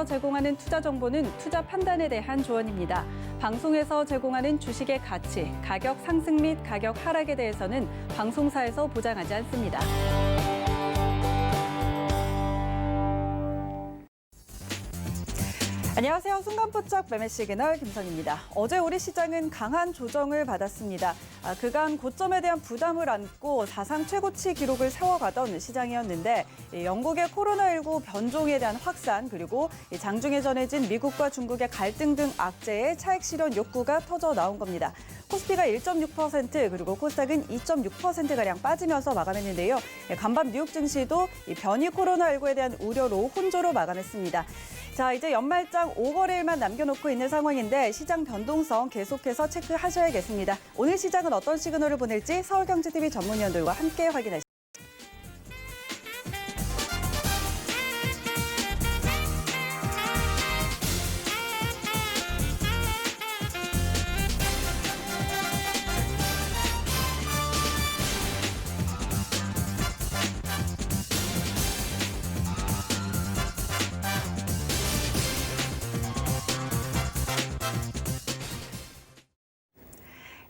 방송에서 제공하는 투자 정보는 투자 판단에 대한 조언입니다. 방송에서 제공하는 주식의 가치, 가격 상승 및 가격 하락에 대해서는 방송사에서 보장하지 않습니다. 안녕하세요. 순간포착 매매 시그널 김선입니다. 어제 우리 시장은 강한 조정을 받았습니다. 그간 고점에 대한 부담을 안고 사상 최고치 기록을 세워가던 시장이었는데 영국의 코로나19 변종에 대한 확산 그리고 장중에 전해진 미국과 중국의 갈등 등 악재에 차익 실현 욕구가 터져 나온 겁니다. 코스피가 1.6% 그리고 코스닥은 2.6%가량 빠지면서 마감했는데요. 간밤 뉴욕 증시도 변이 코로나19에 대한 우려로 혼조로 마감했습니다. 자, 이제 연말장 5거래일만 남겨놓고 있는 상황인데 시장 변동성 계속해서 체크하셔야겠습니다. 오늘 시장은 어떤 시그널을 보낼지 서울경제TV 전문위원들과 함께 확인하시죠.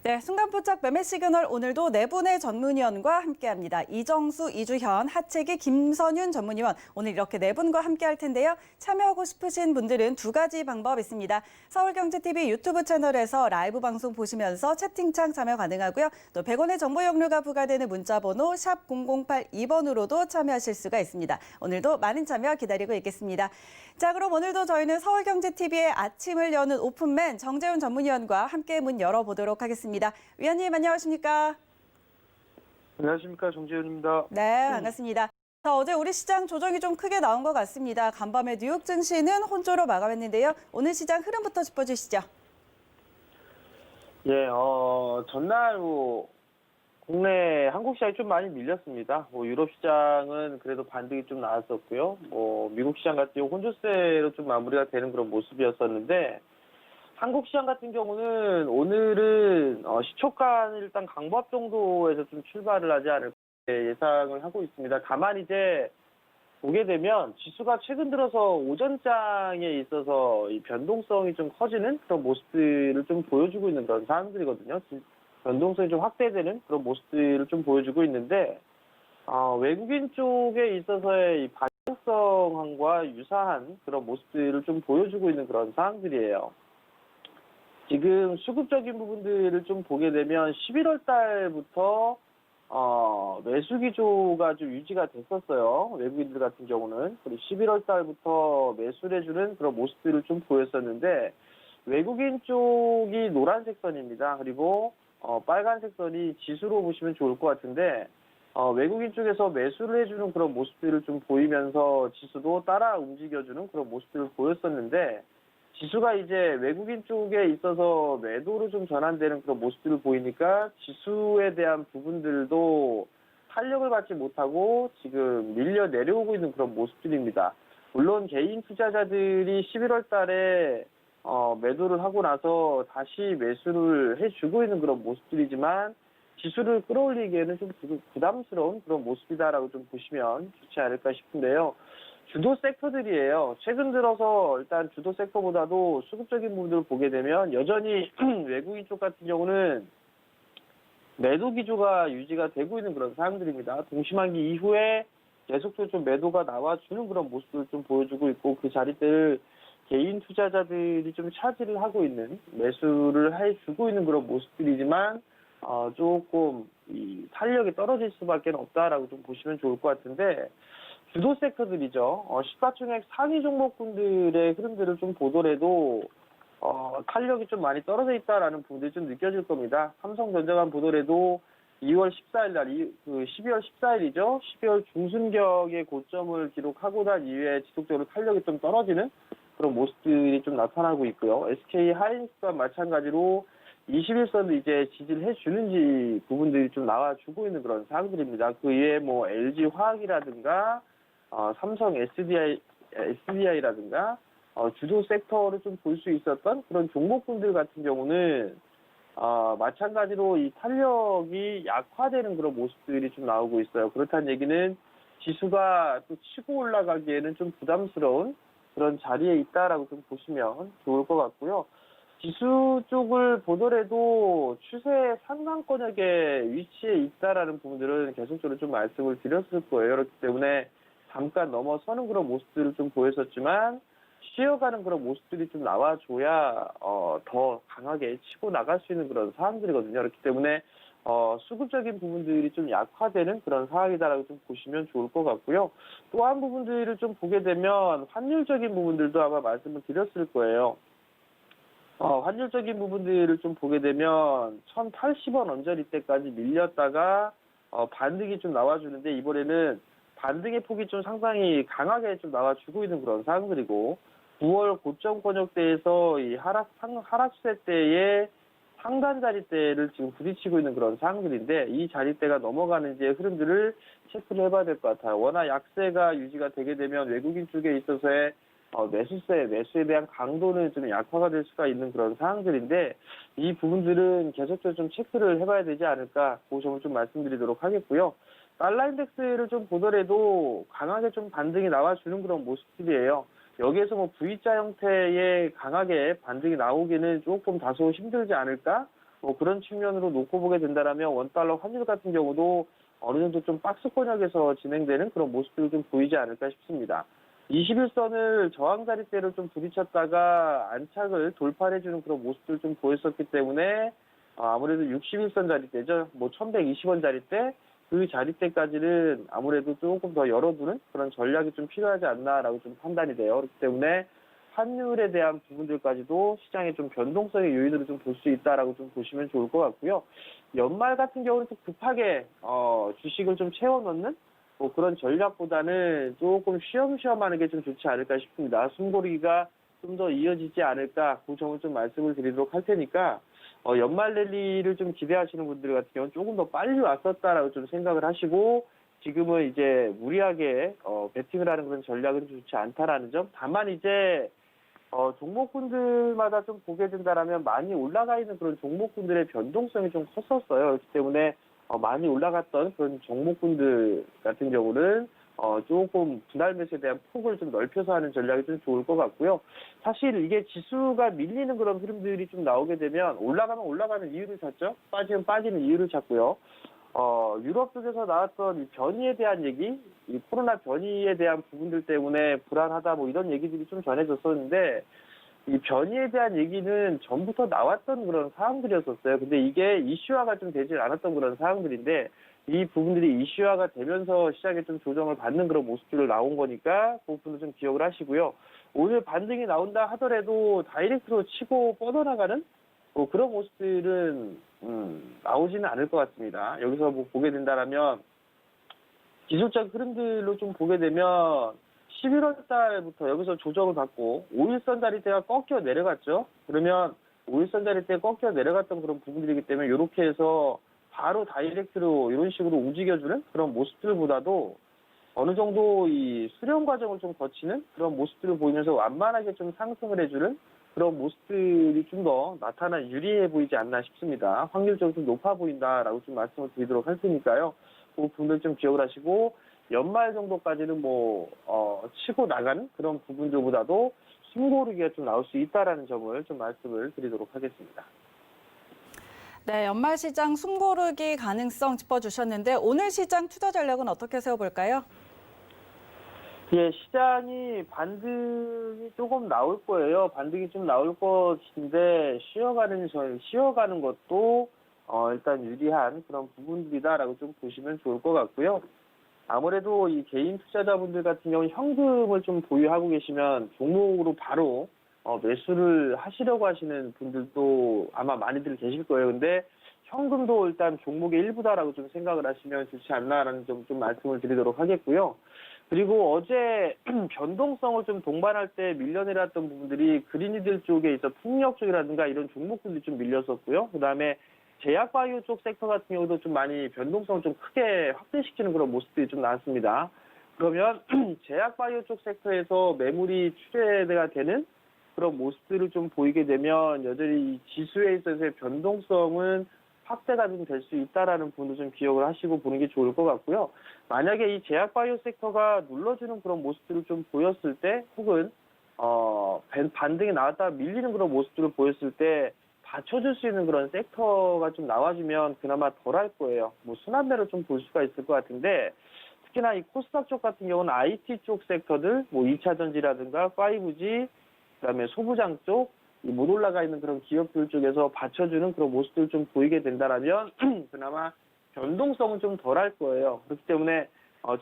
네, 순간포착 매매 시그널 오늘도 네 분의 전문위원과 함께합니다. 이정수, 이주현, 하채기, 김선윤 전문위원 오늘 이렇게 네 분과 함께할 텐데요. 참여하고 싶으신 분들은 두 가지 방법 있습니다. 서울경제TV 유튜브 채널에서 라이브 방송 보시면서 채팅창 참여 가능하고요. 또 100원의 정보 용료가 부과되는 문자번호 샵 0082번으로도 참여하실 수가 있습니다. 오늘도 많은 참여 기다리고 있겠습니다. 자, 그럼 오늘도 저희는 서울경제TV의 아침을 여는 오픈맨 정재훈 전문위원과 함께 문 열어보도록 하겠습니다. 위원님 안녕하십니까? 안녕하십니까, 정재훈입니다. 네, 반갑습니다. 자, 어제 우리 시장 조정이 좀 크게 나온 것 같습니다. 간밤에 뉴욕 증시는 혼조로 마감했는데요. 오늘 시장 흐름부터 짚어주시죠. 예, 전날 국내 한국 시장이 좀 많이 밀렸습니다. 유럽 시장은 그래도 반등이 좀 나왔었고요. 미국 시장 같은 경우 혼조세로 좀 마무리가 되는 그런 모습이었었는데 한국 시장 같은 경우는 오늘은 시초가는 일단 강보합 정도에서 좀 출발을 하지 않을까 예상을 하고 있습니다. 다만 이제 보게 되면 지수가 최근 들어서 오전장에 있어서 이 변동성이 좀 커지는 그런 모습들을 좀 보여주고 있는 그런 상황들이거든요. 변동성이 좀 확대되는 그런 모습들을 좀 보여주고 있는데 외국인 쪽에 있어서의 이 반영성과 유사한 그런 모습들을 좀 보여주고 있는 그런 상황들이에요. 지금 수급적인 부분들을 좀 보게 되면 11월 달부터 매수 기조가 좀 유지가 됐었어요. 외국인들 같은 경우는. 그리고 11월 달부터 매수를 해주는 그런 모습들을 좀 보였었는데 외국인 쪽이 노란색 선입니다. 그리고 빨간색 선이 지수로 보시면 좋을 것 같은데 외국인 쪽에서 매수를 해주는 그런 모습들을 좀 보이면서 지수도 따라 움직여주는 그런 모습들을 보였었는데 지수가 이제 외국인 쪽에 있어서 매도로 좀 전환되는 그런 모습들을 보이니까 지수에 대한 부분들도 탄력을 받지 못하고 지금 밀려 내려오고 있는 그런 모습들입니다. 물론 개인 투자자들이 11월 달에 매도를 하고 나서 다시 매수를 해주고 있는 그런 모습들이지만 지수를 끌어올리기에는 좀 부담스러운 그런 모습이다라고 좀 보시면 좋지 않을까 싶은데요. 주도 섹터들이에요. 최근 들어서 일단 주도 섹터보다도 수급적인 부분들을 보게 되면 여전히 외국인 쪽 같은 경우는 매도 기조가 유지가 되고 있는 그런 상황들입니다. 동시만기 이후에 계속적으로 좀 매도가 나와주는 그런 모습을 좀 보여주고 있고 그 자리대를 개인 투자자들이 좀 차지를 하고 있는 매수를 해주고 있는 그런 모습들이지만 조금 이 탄력이 떨어질 수밖에 없다라고 좀 보시면 좋을 것 같은데 주도 섹터들이죠. 시가총액 상위 종목군들의 흐름들을 좀 보더라도 탄력이 좀 많이 떨어져 있다라는 부분들이 좀 느껴질 겁니다. 삼성전자만 보더라도 2월 14일 날, 12월 14일이죠. 12월 중순경의 고점을 기록하고 난 이후에 지속적으로 탄력이 좀 떨어지는 그런 모습들이 좀 나타나고 있고요. SK 하이닉스와 마찬가지로 21선도 이제 지지를 해주는지 부분들이 좀 나와주고 있는 그런 상황들입니다. 그 이외에 LG 화학이라든가 삼성 SDI라든가 주도 섹터를 좀 볼 수 있었던 그런 종목군들 같은 경우는 마찬가지로 이 탄력이 약화되는 그런 모습들이 좀 나오고 있어요. 그렇다는 얘기는 지수가 또 치고 올라가기에는 좀 부담스러운 그런 자리에 있다라고 좀 보시면 좋을 것 같고요. 지수 쪽을 보더라도 추세 상단권역에 위치해 있다라는 부분들은 계속적으로 좀 말씀을 드렸을 거예요. 그렇기 때문에 잠깐 넘어서는 그런 모습들을 좀 보였었지만 쉬어가는 그런 모습들이 좀 나와줘야 더 강하게 치고 나갈 수 있는 그런 상황들이거든요. 그렇기 때문에 수급적인 부분들이 좀 약화되는 그런 상황이다라고 좀 보시면 좋을 것 같고요. 또 한 부분들을 좀 보게 되면 환율적인 부분들도 아마 말씀을 드렸을 거예요. 환율적인 부분들을 좀 보게 되면 1,080원 언저리 때까지 밀렸다가 반등이 좀 나와주는데 이번에는 반등의 폭이 좀 상당히 강하게 좀 나와주고 있는 그런 상황들이고 9월 고점 권역대에서 이 하락세 때의 상단 자리대를 지금 부딪히고 있는 그런 상황들인데 이 자리대가 넘어가는 이제 흐름들을 체크를 해봐야 될 것 같아요. 워낙 약세가 유지가 되게 되면 외국인 쪽에 있어서의 매수에 대한 강도는 좀 약화가 될 수가 있는 그런 상황들인데 이 부분들은 계속적으로 좀 체크를 해봐야 되지 않을까 그 점을 좀 말씀드리도록 하겠고요. 달러 인덱스를 좀 보더라도 강하게 좀 반등이 나와주는 그런 모습들이에요. 여기에서 뭐 V자 형태의 강하게 반등이 나오기는 조금 다소 힘들지 않을까? 뭐 그런 측면으로 놓고 보게 된다라면 원달러 환율 같은 경우도 어느 정도 좀 박스권역에서 진행되는 그런 모습들이 좀 보이지 않을까 싶습니다. 21선을 저항 자리대로 좀 부딪혔다가 안착을 돌파해주는 그런 모습들 좀 보였었기 때문에 아무래도 61선 자리대죠. 뭐 1120원 자리대 그 자리대까지는 아무래도 조금 더 열어두는 그런 전략이 좀 필요하지 않나라고 좀 판단이 돼요. 그렇기 때문에 환율에 대한 부분들까지도 시장에 좀 변동성의 요인으로 좀 볼 수 있다라고 좀 보시면 좋을 것 같고요. 연말 같은 경우는 좀 급하게 주식을 좀 채워 넣는 뭐 그런 전략보다는 조금 쉬엄쉬엄 하는 게 좀 좋지 않을까 싶습니다. 숨고르기가 좀 더 이어지지 않을까 그 점을 좀 말씀을 드리도록 할 테니까 연말 랠리를 좀 기대하시는 분들 같은 경우는 조금 더 빨리 왔었다라고 좀 생각을 하시고 지금은 이제 무리하게 베팅을 하는 그런 전략은 좋지 않다라는 점. 다만 이제 종목군들마다 좀 보게 된다라면 많이 올라가 있는 그런 종목군들의 변동성이 좀 컸었어요. 그렇기 때문에 많이 올라갔던 그런 종목군들 같은 경우는 조금 분할 매수에 대한 폭을 좀 넓혀서 하는 전략이 좀 좋을 것 같고요. 사실 이게 지수가 밀리는 그런 흐름들이 좀 나오게 되면 올라가면 올라가는 이유를 찾죠. 빠지면 빠지는 이유를 찾고요. 유럽 쪽에서 나왔던 이 변이에 대한 얘기, 이 코로나 변이에 대한 부분들 때문에 불안하다 뭐 이런 얘기들이 좀 전해졌었는데 이 변이에 대한 얘기는 전부터 나왔던 그런 사항들이었었어요. 근데 이게 이슈화가 좀 되질 않았던 그런 사항들인데 이 부분들이 이슈화가 되면서 시장에 좀 조정을 받는 그런 모습들로 나온 거니까 그 부분도 좀 기억을 하시고요. 오늘 반등이 나온다 하더라도 다이렉트로 치고 뻗어나가는 뭐 그런 모습들은 나오지는 않을 것 같습니다. 여기서 뭐 보게 된다라면 기술적 흐름들로 좀 보게 되면 11월 달부터 여기서 조정을 받고 5일선 자리대가 꺾여 내려갔죠. 그러면 5일선 자리대 꺾여 내려갔던 그런 부분들이기 때문에 이렇게 해서 바로 다이렉트로 이런 식으로 움직여주는 그런 모습들보다도 어느 정도 이 수렴 과정을 좀 거치는 그런 모습들을 보이면서 완만하게 좀 상승을 해주는 그런 모습들이 좀 더 나타나 유리해 보이지 않나 싶습니다. 확률적으로 좀 높아 보인다라고 좀 말씀을 드리도록 할 테니까요. 그 부분들 좀 기억을 하시고 연말 정도까지는 치고 나가는 그런 부분들보다도 숨고르기가 좀 나올 수 있다라는 점을 좀 말씀을 드리도록 하겠습니다. 네, 연말 시장 숨고르기 가능성 짚어주셨는데 오늘 시장 투자 전략은 어떻게 세워볼까요? 예, 시장이 반등이 조금 나올 거예요. 반등이 좀 나올 것인데 쉬어가는 것도 일단 유리한 그런 부분들이다라고 좀 보시면 좋을 것 같고요. 아무래도 이 개인 투자자분들 같은 경우는 현금을 좀 보유하고 계시면 종목으로 바로 매수를 하시려고 하시는 분들도 아마 많이들 계실 거예요. 근데 현금도 일단 종목의 일부다라고 좀 생각을 하시면 좋지 않나라는 점 좀 말씀을 드리도록 하겠고요. 그리고 어제 변동성을 좀 동반할 때 밀려내렸던 부분들이 그린이들 쪽에 있어 풍력 쪽이라든가 이런 종목들이 좀 밀렸었고요. 그다음에 제약바이오 쪽 섹터 같은 경우도 좀 많이 변동성을 좀 크게 확대시키는 그런 모습들이 좀 나왔습니다. 그러면 제약바이오 쪽 섹터에서 매물이 출회가 되는 그런 모습들을 좀 보이게 되면 여전히 이 지수에 있어서의 변동성은 확대가 좀 될 수 있다라는 부분도 좀 기억을 하시고 보는 게 좋을 것 같고요. 만약에 이 제약바이오 섹터가 눌러주는 그런 모습들을 좀 보였을 때 혹은 반등이 나왔다가 밀리는 그런 모습들을 보였을 때 받쳐줄 수 있는 그런 섹터가 좀 나와주면 그나마 덜 할 거예요. 뭐 순환매로 좀 볼 수가 있을 것 같은데, 특히나 이 코스닥 쪽 같은 경우는 IT 쪽 섹터들, 뭐 2차 전지라든가 5G, 그다음에 소부장 쪽, 못 올라가 있는 그런 기업들 쪽에서 받쳐주는 그런 모습들 좀 보이게 된다라면 그나마 변동성은 좀 덜 할 거예요. 그렇기 때문에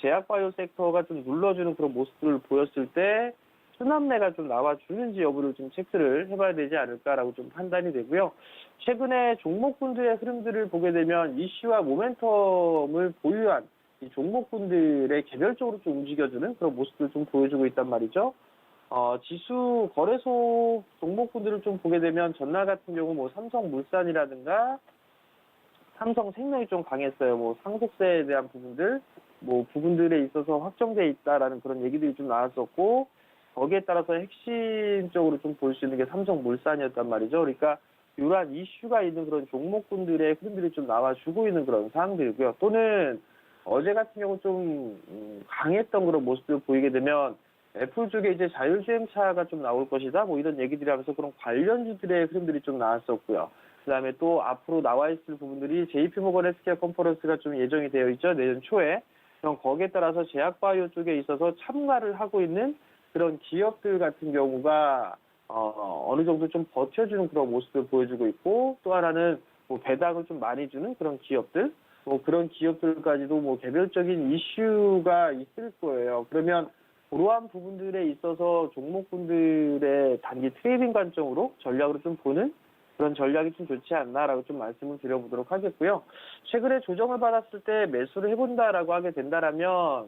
제약바이오 섹터가 좀 눌러주는 그런 모습들을 보였을 때 순환매가 좀 나와주는지 여부를 좀 체크를 해봐야 되지 않을까라고 좀 판단이 되고요. 최근에 종목군들의 흐름들을 보게 되면 이슈와 모멘텀을 보유한 이 종목군들의 개별적으로 좀 움직여주는 그런 모습들을 좀 보여주고 있단 말이죠. 지수 거래소 종목군들을 좀 보게 되면 전날 같은 경우 뭐 삼성물산이라든가 삼성생명이 좀 강했어요. 뭐 상속세에 대한 부분들, 뭐 부분들에 있어서 확정돼 있다라는 그런 얘기들이 좀 나왔었고, 거기에 따라서 핵심적으로 좀 볼 수 있는 게 삼성물산이었단 말이죠. 그러니까 이러한 이슈가 있는 그런 종목군들의 흐름들이 좀 나와주고 있는 그런 상황들이고요. 또는 어제 같은 경우 좀 강했던 그런 모습을 보이게 되면 애플 쪽에 이제 자율주행차가 좀 나올 것이다, 뭐 이런 얘기들이 하면서 그런 관련주들의 흐름들이 좀 나왔었고요. 그다음에 또 앞으로 나와 있을 부분들이 JP모건 헬스케어 컨퍼런스가 좀 예정이 되어 있죠. 내년 초에. 그럼 거기에 따라서 제약바이오 쪽에 있어서 참가를 하고 있는 그런 기업들 같은 경우가 어느 정도 좀 버텨주는 그런 모습을 보여주고 있고, 또 하나는 뭐 배당을 좀 많이 주는 그런 기업들, 뭐 그런 기업들까지도 뭐 개별적인 이슈가 있을 거예요. 그러면 그러한 부분들에 있어서 종목군들의 단기 트레이딩 관점으로 전략으로 좀 보는 그런 전략이 좀 좋지 않나라고 좀 말씀을 드려보도록 하겠고요. 최근에 조정을 받았을 때 매수를 해본다라고 하게 된다라면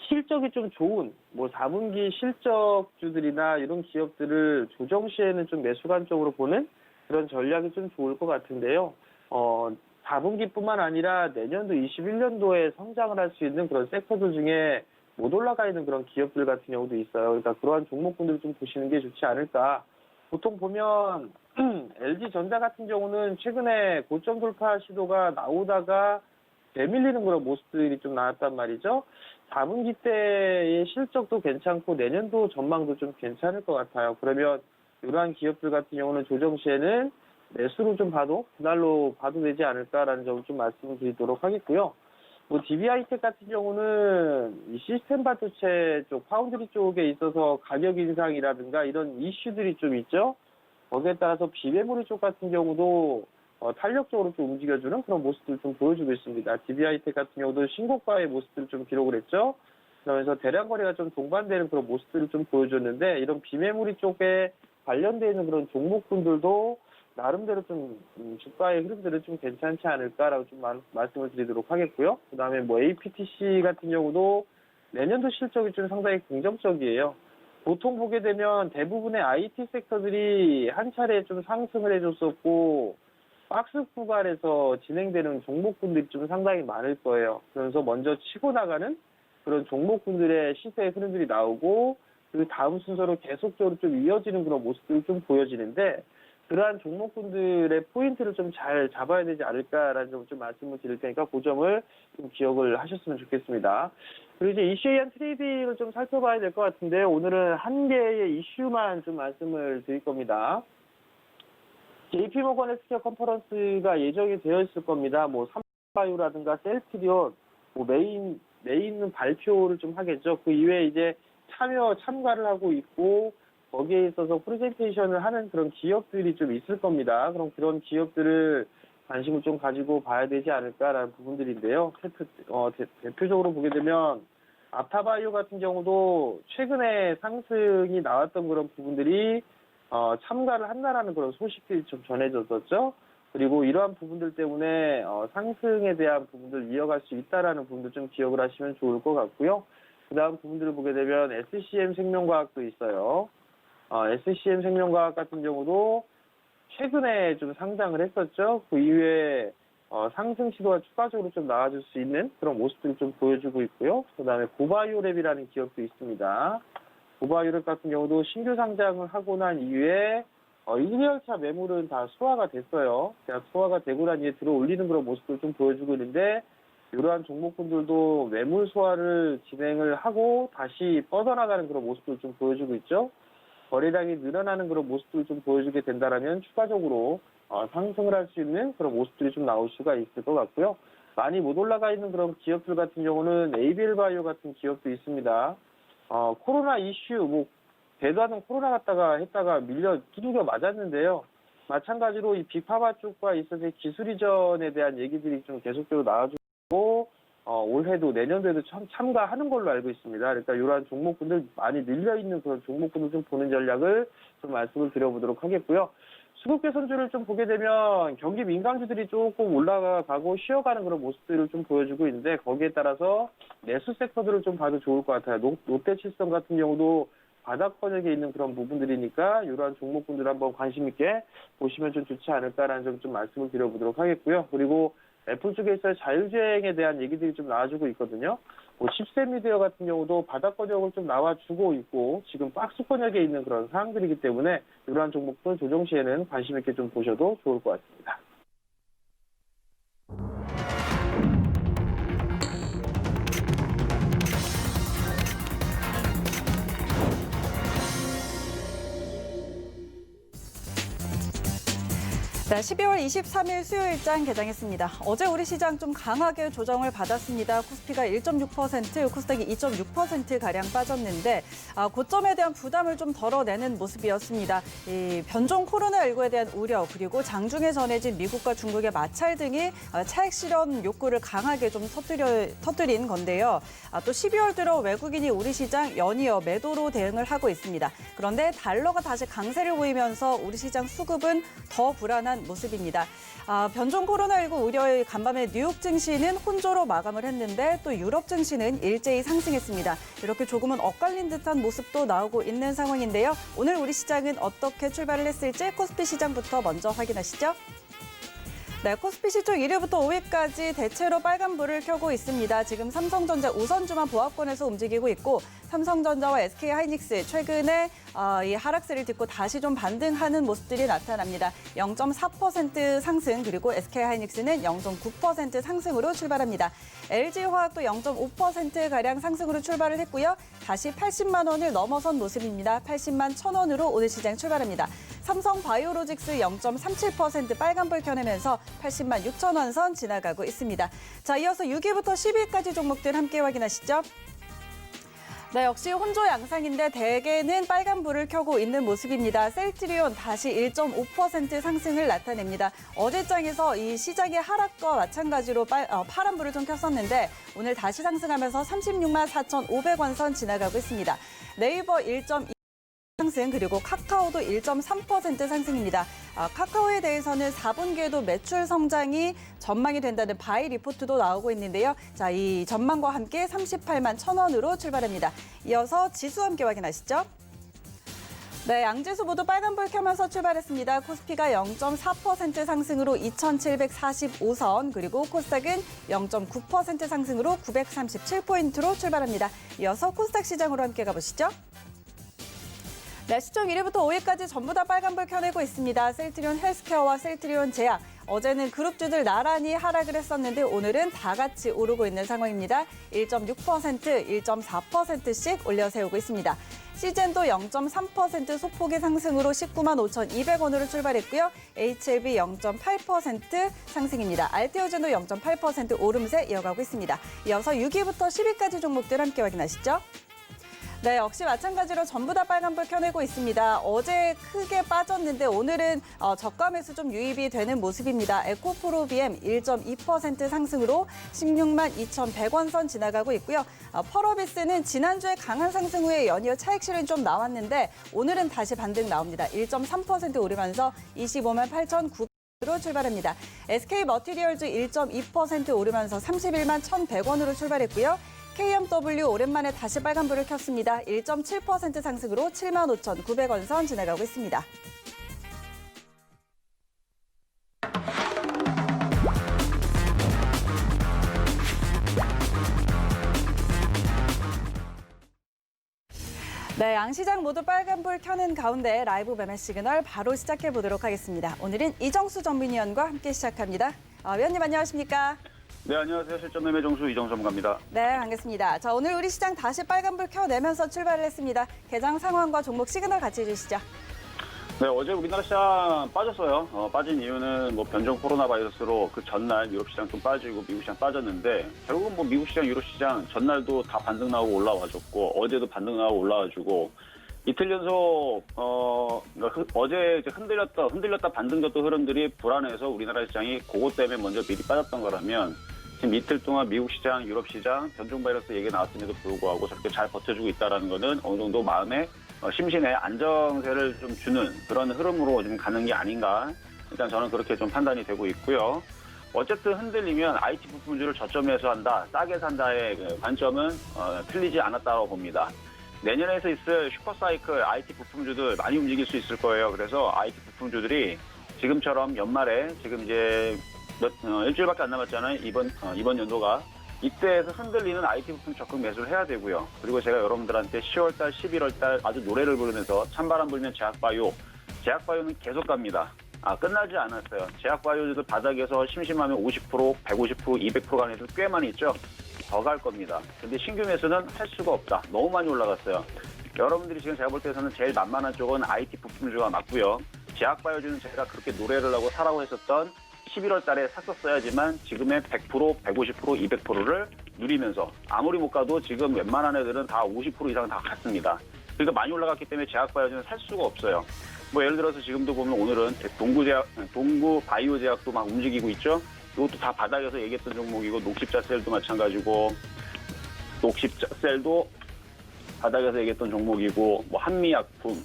실적이 좀 좋은 뭐 4분기 실적주들이나 이런 기업들을 조정 시에는 좀 매수 관점으로 보는 그런 전략이 좀 좋을 것 같은데요. 4분기뿐만 아니라 내년도 21년도에 성장을 할 수 있는 그런 섹터들 중에 못 올라가 있는 그런 기업들 같은 경우도 있어요. 그러니까 그러한 종목군들을 좀 보시는 게 좋지 않을까. 보통 보면 LG전자 같은 경우는 최근에 고점 돌파 시도가 나오다가 내밀리는 그런 모습들이 좀 나왔단 말이죠. 4분기 때의 실적도 괜찮고 내년도 전망도 좀 괜찮을 것 같아요. 그러면 이러한 기업들 같은 경우는 조정 시에는 매수로 좀 봐도 분할로 봐도 되지 않을까라는 점을 좀 말씀을 드리도록 하겠고요. 뭐 DB하이텍 같은 경우는 이 시스템 반도체 쪽, 파운드리 쪽에 있어서 가격 인상이라든가 이런 이슈들이 좀 있죠. 거기에 따라서 비메모리 쪽 같은 경우도 탄력적으로 좀 움직여주는 그런 모습들을 좀 보여주고 있습니다. DB하이텍 같은 경우도 신고가의 모습들을 좀 기록을 했죠. 그러면서 대량 거래가 좀 동반되는 그런 모습들을 좀 보여줬는데, 이런 비메모리 쪽에 관련되어 있는 그런 종목군들도 나름대로 좀 주가의 흐름들은 좀 괜찮지 않을까라고 좀 말씀을 드리도록 하겠고요. 그다음에 뭐 APTC 같은 경우도 내년도 실적이 좀 상당히 긍정적이에요. 보통 보게 되면 대부분의 IT 섹터들이 한 차례 좀 상승을 해줬었고, 박스 구간에서 진행되는 종목군들이 좀 상당히 많을 거예요. 그래서 먼저 치고 나가는 그런 종목군들의 시세의 흐름들이 나오고, 그 다음 순서로 계속적으로 좀 이어지는 그런 모습들이 좀 보여지는데, 그러한 종목군들의 포인트를 좀 잘 잡아야 되지 않을까라는 점 좀 말씀을 드릴 테니까 그 점을 좀 기억을 하셨으면 좋겠습니다. 그리고 이제 이슈에 의한 트레이딩을 좀 살펴봐야 될 것 같은데, 오늘은 한 개의 이슈만 좀 말씀을 드릴 겁니다. JP모건 헬스케어 컨퍼런스가 예정이 되어 있을 겁니다. 뭐 삼바이오라든가 셀트리온, 뭐 메인 발표를 좀 하겠죠. 그 이외에 이제 참가를 하고 있고, 거기에 있어서 프레젠테이션을 하는 그런 기업들이 좀 있을 겁니다. 그럼 그런 기업들을 관심을 좀 가지고 봐야 되지 않을까라는 부분들인데요. 대표적으로 보게 되면 아타바이오 같은 경우도 최근에 상승이 나왔던 그런 부분들이 참가를 한다라는 그런 소식들이 좀 전해졌었죠. 그리고 이러한 부분들 때문에 상승에 대한 부분들 이어갈 수 있다라는 부분도 좀 기억을 하시면 좋을 것 같고요. 그 다음 부분들을 보게 되면 SCM 생명과학도 있어요. SCM 생명과학 같은 경우도 최근에 좀 상장을 했었죠. 그 이후에 상승 시도가 추가적으로 좀 나와줄 수 있는 그런 모습들을 좀 보여주고 있고요. 그 다음에 고바이오랩이라는 기업도 있습니다. 고바이오랩 같은 경우도 신규 상장을 하고 난 이후에 1열차 매물은 다 소화가 됐어요. 소화가 되고 난 이후에 들어 올리는 그런 모습을 좀 보여주고 있는데, 이러한 종목군들도 매물 소화를 진행을 하고 다시 뻗어나가는 그런 모습을 좀 보여주고 있죠. 거래량이 늘어나는 그런 모습들을 좀 보여주게 된다라면 추가적으로 상승을 할 수 있는 그런 모습들이 좀 나올 수가 있을 것 같고요. 많이 못 올라가 있는 그런 기업들 같은 경우는 ABL 바이오 같은 기업도 있습니다. 코로나 이슈, 대도 않는 코로나 했다가 밀려 두들겨 맞았는데요. 마찬가지로 이 빅파마 쪽과 있어서의 기술 이전에 대한 얘기들이 좀 계속적으로 나와주고, 올해도 내년도에도 참가하는 걸로 알고 있습니다. 그러니까 이러한 종목군들 많이 늘려있는 그런 종목군을 좀 보는 전략을 좀 말씀을 드려보도록 하겠고요. 수급 개선주를 좀 보게 되면 경기 민감주들이 조금 올라가고 쉬어가는 그런 모습들을 좀 보여주고 있는데 거기에 따라서 내수 섹터들을 좀 봐도 좋을 것 같아요. 롯데칠성 같은 경우도 바닥권역에 있는 그런 부분들이니까 이러한 종목군들 한번 관심 있게 보시면 좀 좋지 않을까라는 점 좀 말씀을 드려보도록 하겠고요. 그리고 애플 쪽에서 자율주행에 대한 얘기들이 좀 나와주고 있거든요. 10세 미디어 같은 경우도 바닥권역을 좀 나와주고 있고 지금 박스권역에 있는 그런 상황들이기 때문에 이러한 종목들 조정 시에는 관심 있게 좀 보셔도 좋을 것 같습니다. 네, 12월 23일 수요일장 개장했습니다. 어제 우리 시장 좀 강하게 조정을 받았습니다. 코스피가 1.6%, 코스닥이 2.6%가량 빠졌는데 고점에 대한 부담을 좀 덜어내는 모습이었습니다. 이 변종 코로나19에 대한 우려 그리고 장중에 전해진 미국과 중국의 마찰 등이 차익 실현 욕구를 강하게 좀 터뜨린 건데요. 또 12월 들어 외국인이 우리 시장 연이어 매도로 대응을 하고 있습니다. 그런데 달러가 다시 강세를 보이면서 우리 시장 수급은 더 불안한 모습입니다. 변종 코로나19 우려의 간밤에 뉴욕 증시는 혼조로 마감을 했는데 또 유럽 증시는 일제히 상승했습니다. 이렇게 조금은 엇갈린 듯한 모습도 나오고 있는 상황인데요. 오늘 우리 시장은 어떻게 출발을 했을지 코스피 시장부터 먼저 확인하시죠. 네, 코스피 시총 1위부터 5위까지 대체로 빨간불을 켜고 있습니다. 지금 삼성전자 우선주만 보합권에서 움직이고 있고 삼성전자와 SK하이닉스 최근에 이 하락세를 딛고 다시 좀 반등하는 모습들이 나타납니다. 0.4% 상승 그리고 SK하이닉스는 0.9% 상승으로 출발합니다. LG화학도 0.5%가량 상승으로 출발을 했고요. 다시 80만 원을 넘어선 모습입니다. 80만 1,000원으로 오늘 시장 출발합니다. 삼성바이오로직스 0.37% 빨간불 켜내면서 80만 6천 원 선 지나가고 있습니다. 자, 이어서 6위부터 10위까지 종목들 함께 확인하시죠. 네, 역시 혼조 양상인데 대개는 빨간불을 켜고 있는 모습입니다. 셀트리온 다시 1.5% 상승을 나타냅니다. 어제장에서 이 시장의 하락과 마찬가지로 파란불을 좀 켰었는데 오늘 다시 상승하면서 36만 4,500원 선 지나가고 있습니다. 네이버 1.2% 상승 그리고 카카오도 1.3% 상승입니다. 카카오에 대해서는 4분기에도 매출 성장이 전망이 된다는 바이 리포트도 나오고 있는데요. 자, 이 전망과 함께 38만 1,000원으로 출발합니다. 이어서 지수 함께 확인하시죠. 네, 양지수 모두 빨간불 켜면서 출발했습니다. 코스피가 0.4% 상승으로 2,745선, 그리고 코스닥은 0.9% 상승으로 937포인트로 출발합니다. 이어서 코스닥 시장으로 함께 가보시죠. 네, 시총 1위부터 5위까지 전부 다 빨간불 켜내고 있습니다. 셀트리온 헬스케어와 셀트리온 제약. 어제는 그룹주들 나란히 하락을 했었는데 오늘은 다 같이 오르고 있는 상황입니다. 1.6%, 1.4%씩 올려 세우고 있습니다. 시젠도 0.3% 소폭의 상승으로 19만 5,200원으로 출발했고요. HLB 0.8% 상승입니다. 알테오젠도 0.8% 오름세 이어가고 있습니다. 이어서 6위부터 10위까지 종목들 함께 확인하시죠. 네, 역시 마찬가지로 전부 다 빨간불 켜내고 있습니다. 어제 크게 빠졌는데 오늘은 저가 매수 좀 유입이 되는 모습입니다. 에코프로비엠 1.2% 상승으로 16만 2,100원 선 지나가고 있고요. 펄어비스는 지난주에 강한 상승 후에 연이어 차익 실현이 좀 나왔는데 오늘은 다시 반등 나옵니다. 1.3% 오르면서 25만 8,900원으로 출발합니다. SK머티리얼즈 1.2% 오르면서 31만 1,100원으로 출발했고요. KMW 오랜만에 다시 빨간불을 켰습니다. 1.7% 상승으로 7만 5,900원 선 지나가고 있습니다. 네, 양시장 모두 빨간불 켜는 가운데 라이브 매매 시그널 바로 시작해 보도록 하겠습니다. 오늘은 이정수 전문위원과 함께 시작합니다. 위원님 안녕하십니까? 네, 안녕하세요. 실전매매 정수 이정수 전문가입니다. 네, 반갑습니다. 자, 오늘 우리 시장 다시 빨간불 켜내면서 출발을 했습니다. 개장 상황과 종목 시그널 같이 해주시죠. 네, 어제 우리나라 시장 빠졌어요. 빠진 이유는 뭐 변종 코로나 바이러스로 그 전날 유럽 시장 좀 빠지고 미국 시장 빠졌는데 결국은 뭐 미국 시장, 유럽 시장 전날도 다 반등 나오고 올라와줬고 어제도 반등 나오고 올라와주고 이틀 연속 어제 이제 흔들렸다 반등 줬던 흐름들이 불안해서 우리나라 시장이 그것 때문에 먼저 미리 빠졌던 거라면 지금 이틀 동안 미국 시장, 유럽 시장 변종 바이러스 얘기 나왔음에도 불구하고 저렇게 잘 버텨주고 있다는 거는 어느 정도 마음에 심신에 안정세를 좀 주는 그런 흐름으로 좀 가는 게 아닌가. 일단 저는 그렇게 좀 판단이 되고 있고요. 어쨌든 흔들리면 IT 부품주를 저점에서 한다, 싸게 산다의 그 관점은 틀리지 않았다고 봅니다. 내년에서 있을 슈퍼사이클 IT 부품주들 많이 움직일 수 있을 거예요. 그래서 IT 부품주들이 지금처럼 연말에 지금 이제 일주일밖에 안 남았잖아요. 이번 연도가. 이때에서 흔들리는 IT 부품 적극 매수를 해야 되고요. 그리고 제가 여러분들한테 10월달, 11월달 아주 노래를 부르면서 찬바람 불면 제약바이오는 계속 갑니다. 끝나지 않았어요. 제약바이오들 바닥에서 심심하면 50%, 150%, 200% 가는 애들 꽤 많이 있죠. 더 갈 겁니다. 근데 신규 매수는 할 수가 없다. 너무 많이 올라갔어요. 여러분들이 지금 제가 볼 때에서는 제일 만만한 쪽은 IT 부품주가 맞고요. 제약바이오주는 제가 그렇게 노래를 하고 사라고 했었던 11월 달에 샀었어야지만 지금의 100%, 150%, 200%를 누리면서 아무리 못 가도 지금 웬만한 애들은 다 50% 이상 다 갔습니다. 그러니까 많이 올라갔기 때문에 제약바이오주는 살 수가 없어요. 뭐 예를 들어서 지금도 보면 오늘은 동구바이오제약도 막 움직이고 있죠. 이것도 다 바닥에서 얘기했던 종목이고 녹십자셀도 마찬가지고 녹십자셀도 바닥에서 얘기했던 종목이고 뭐 한미약품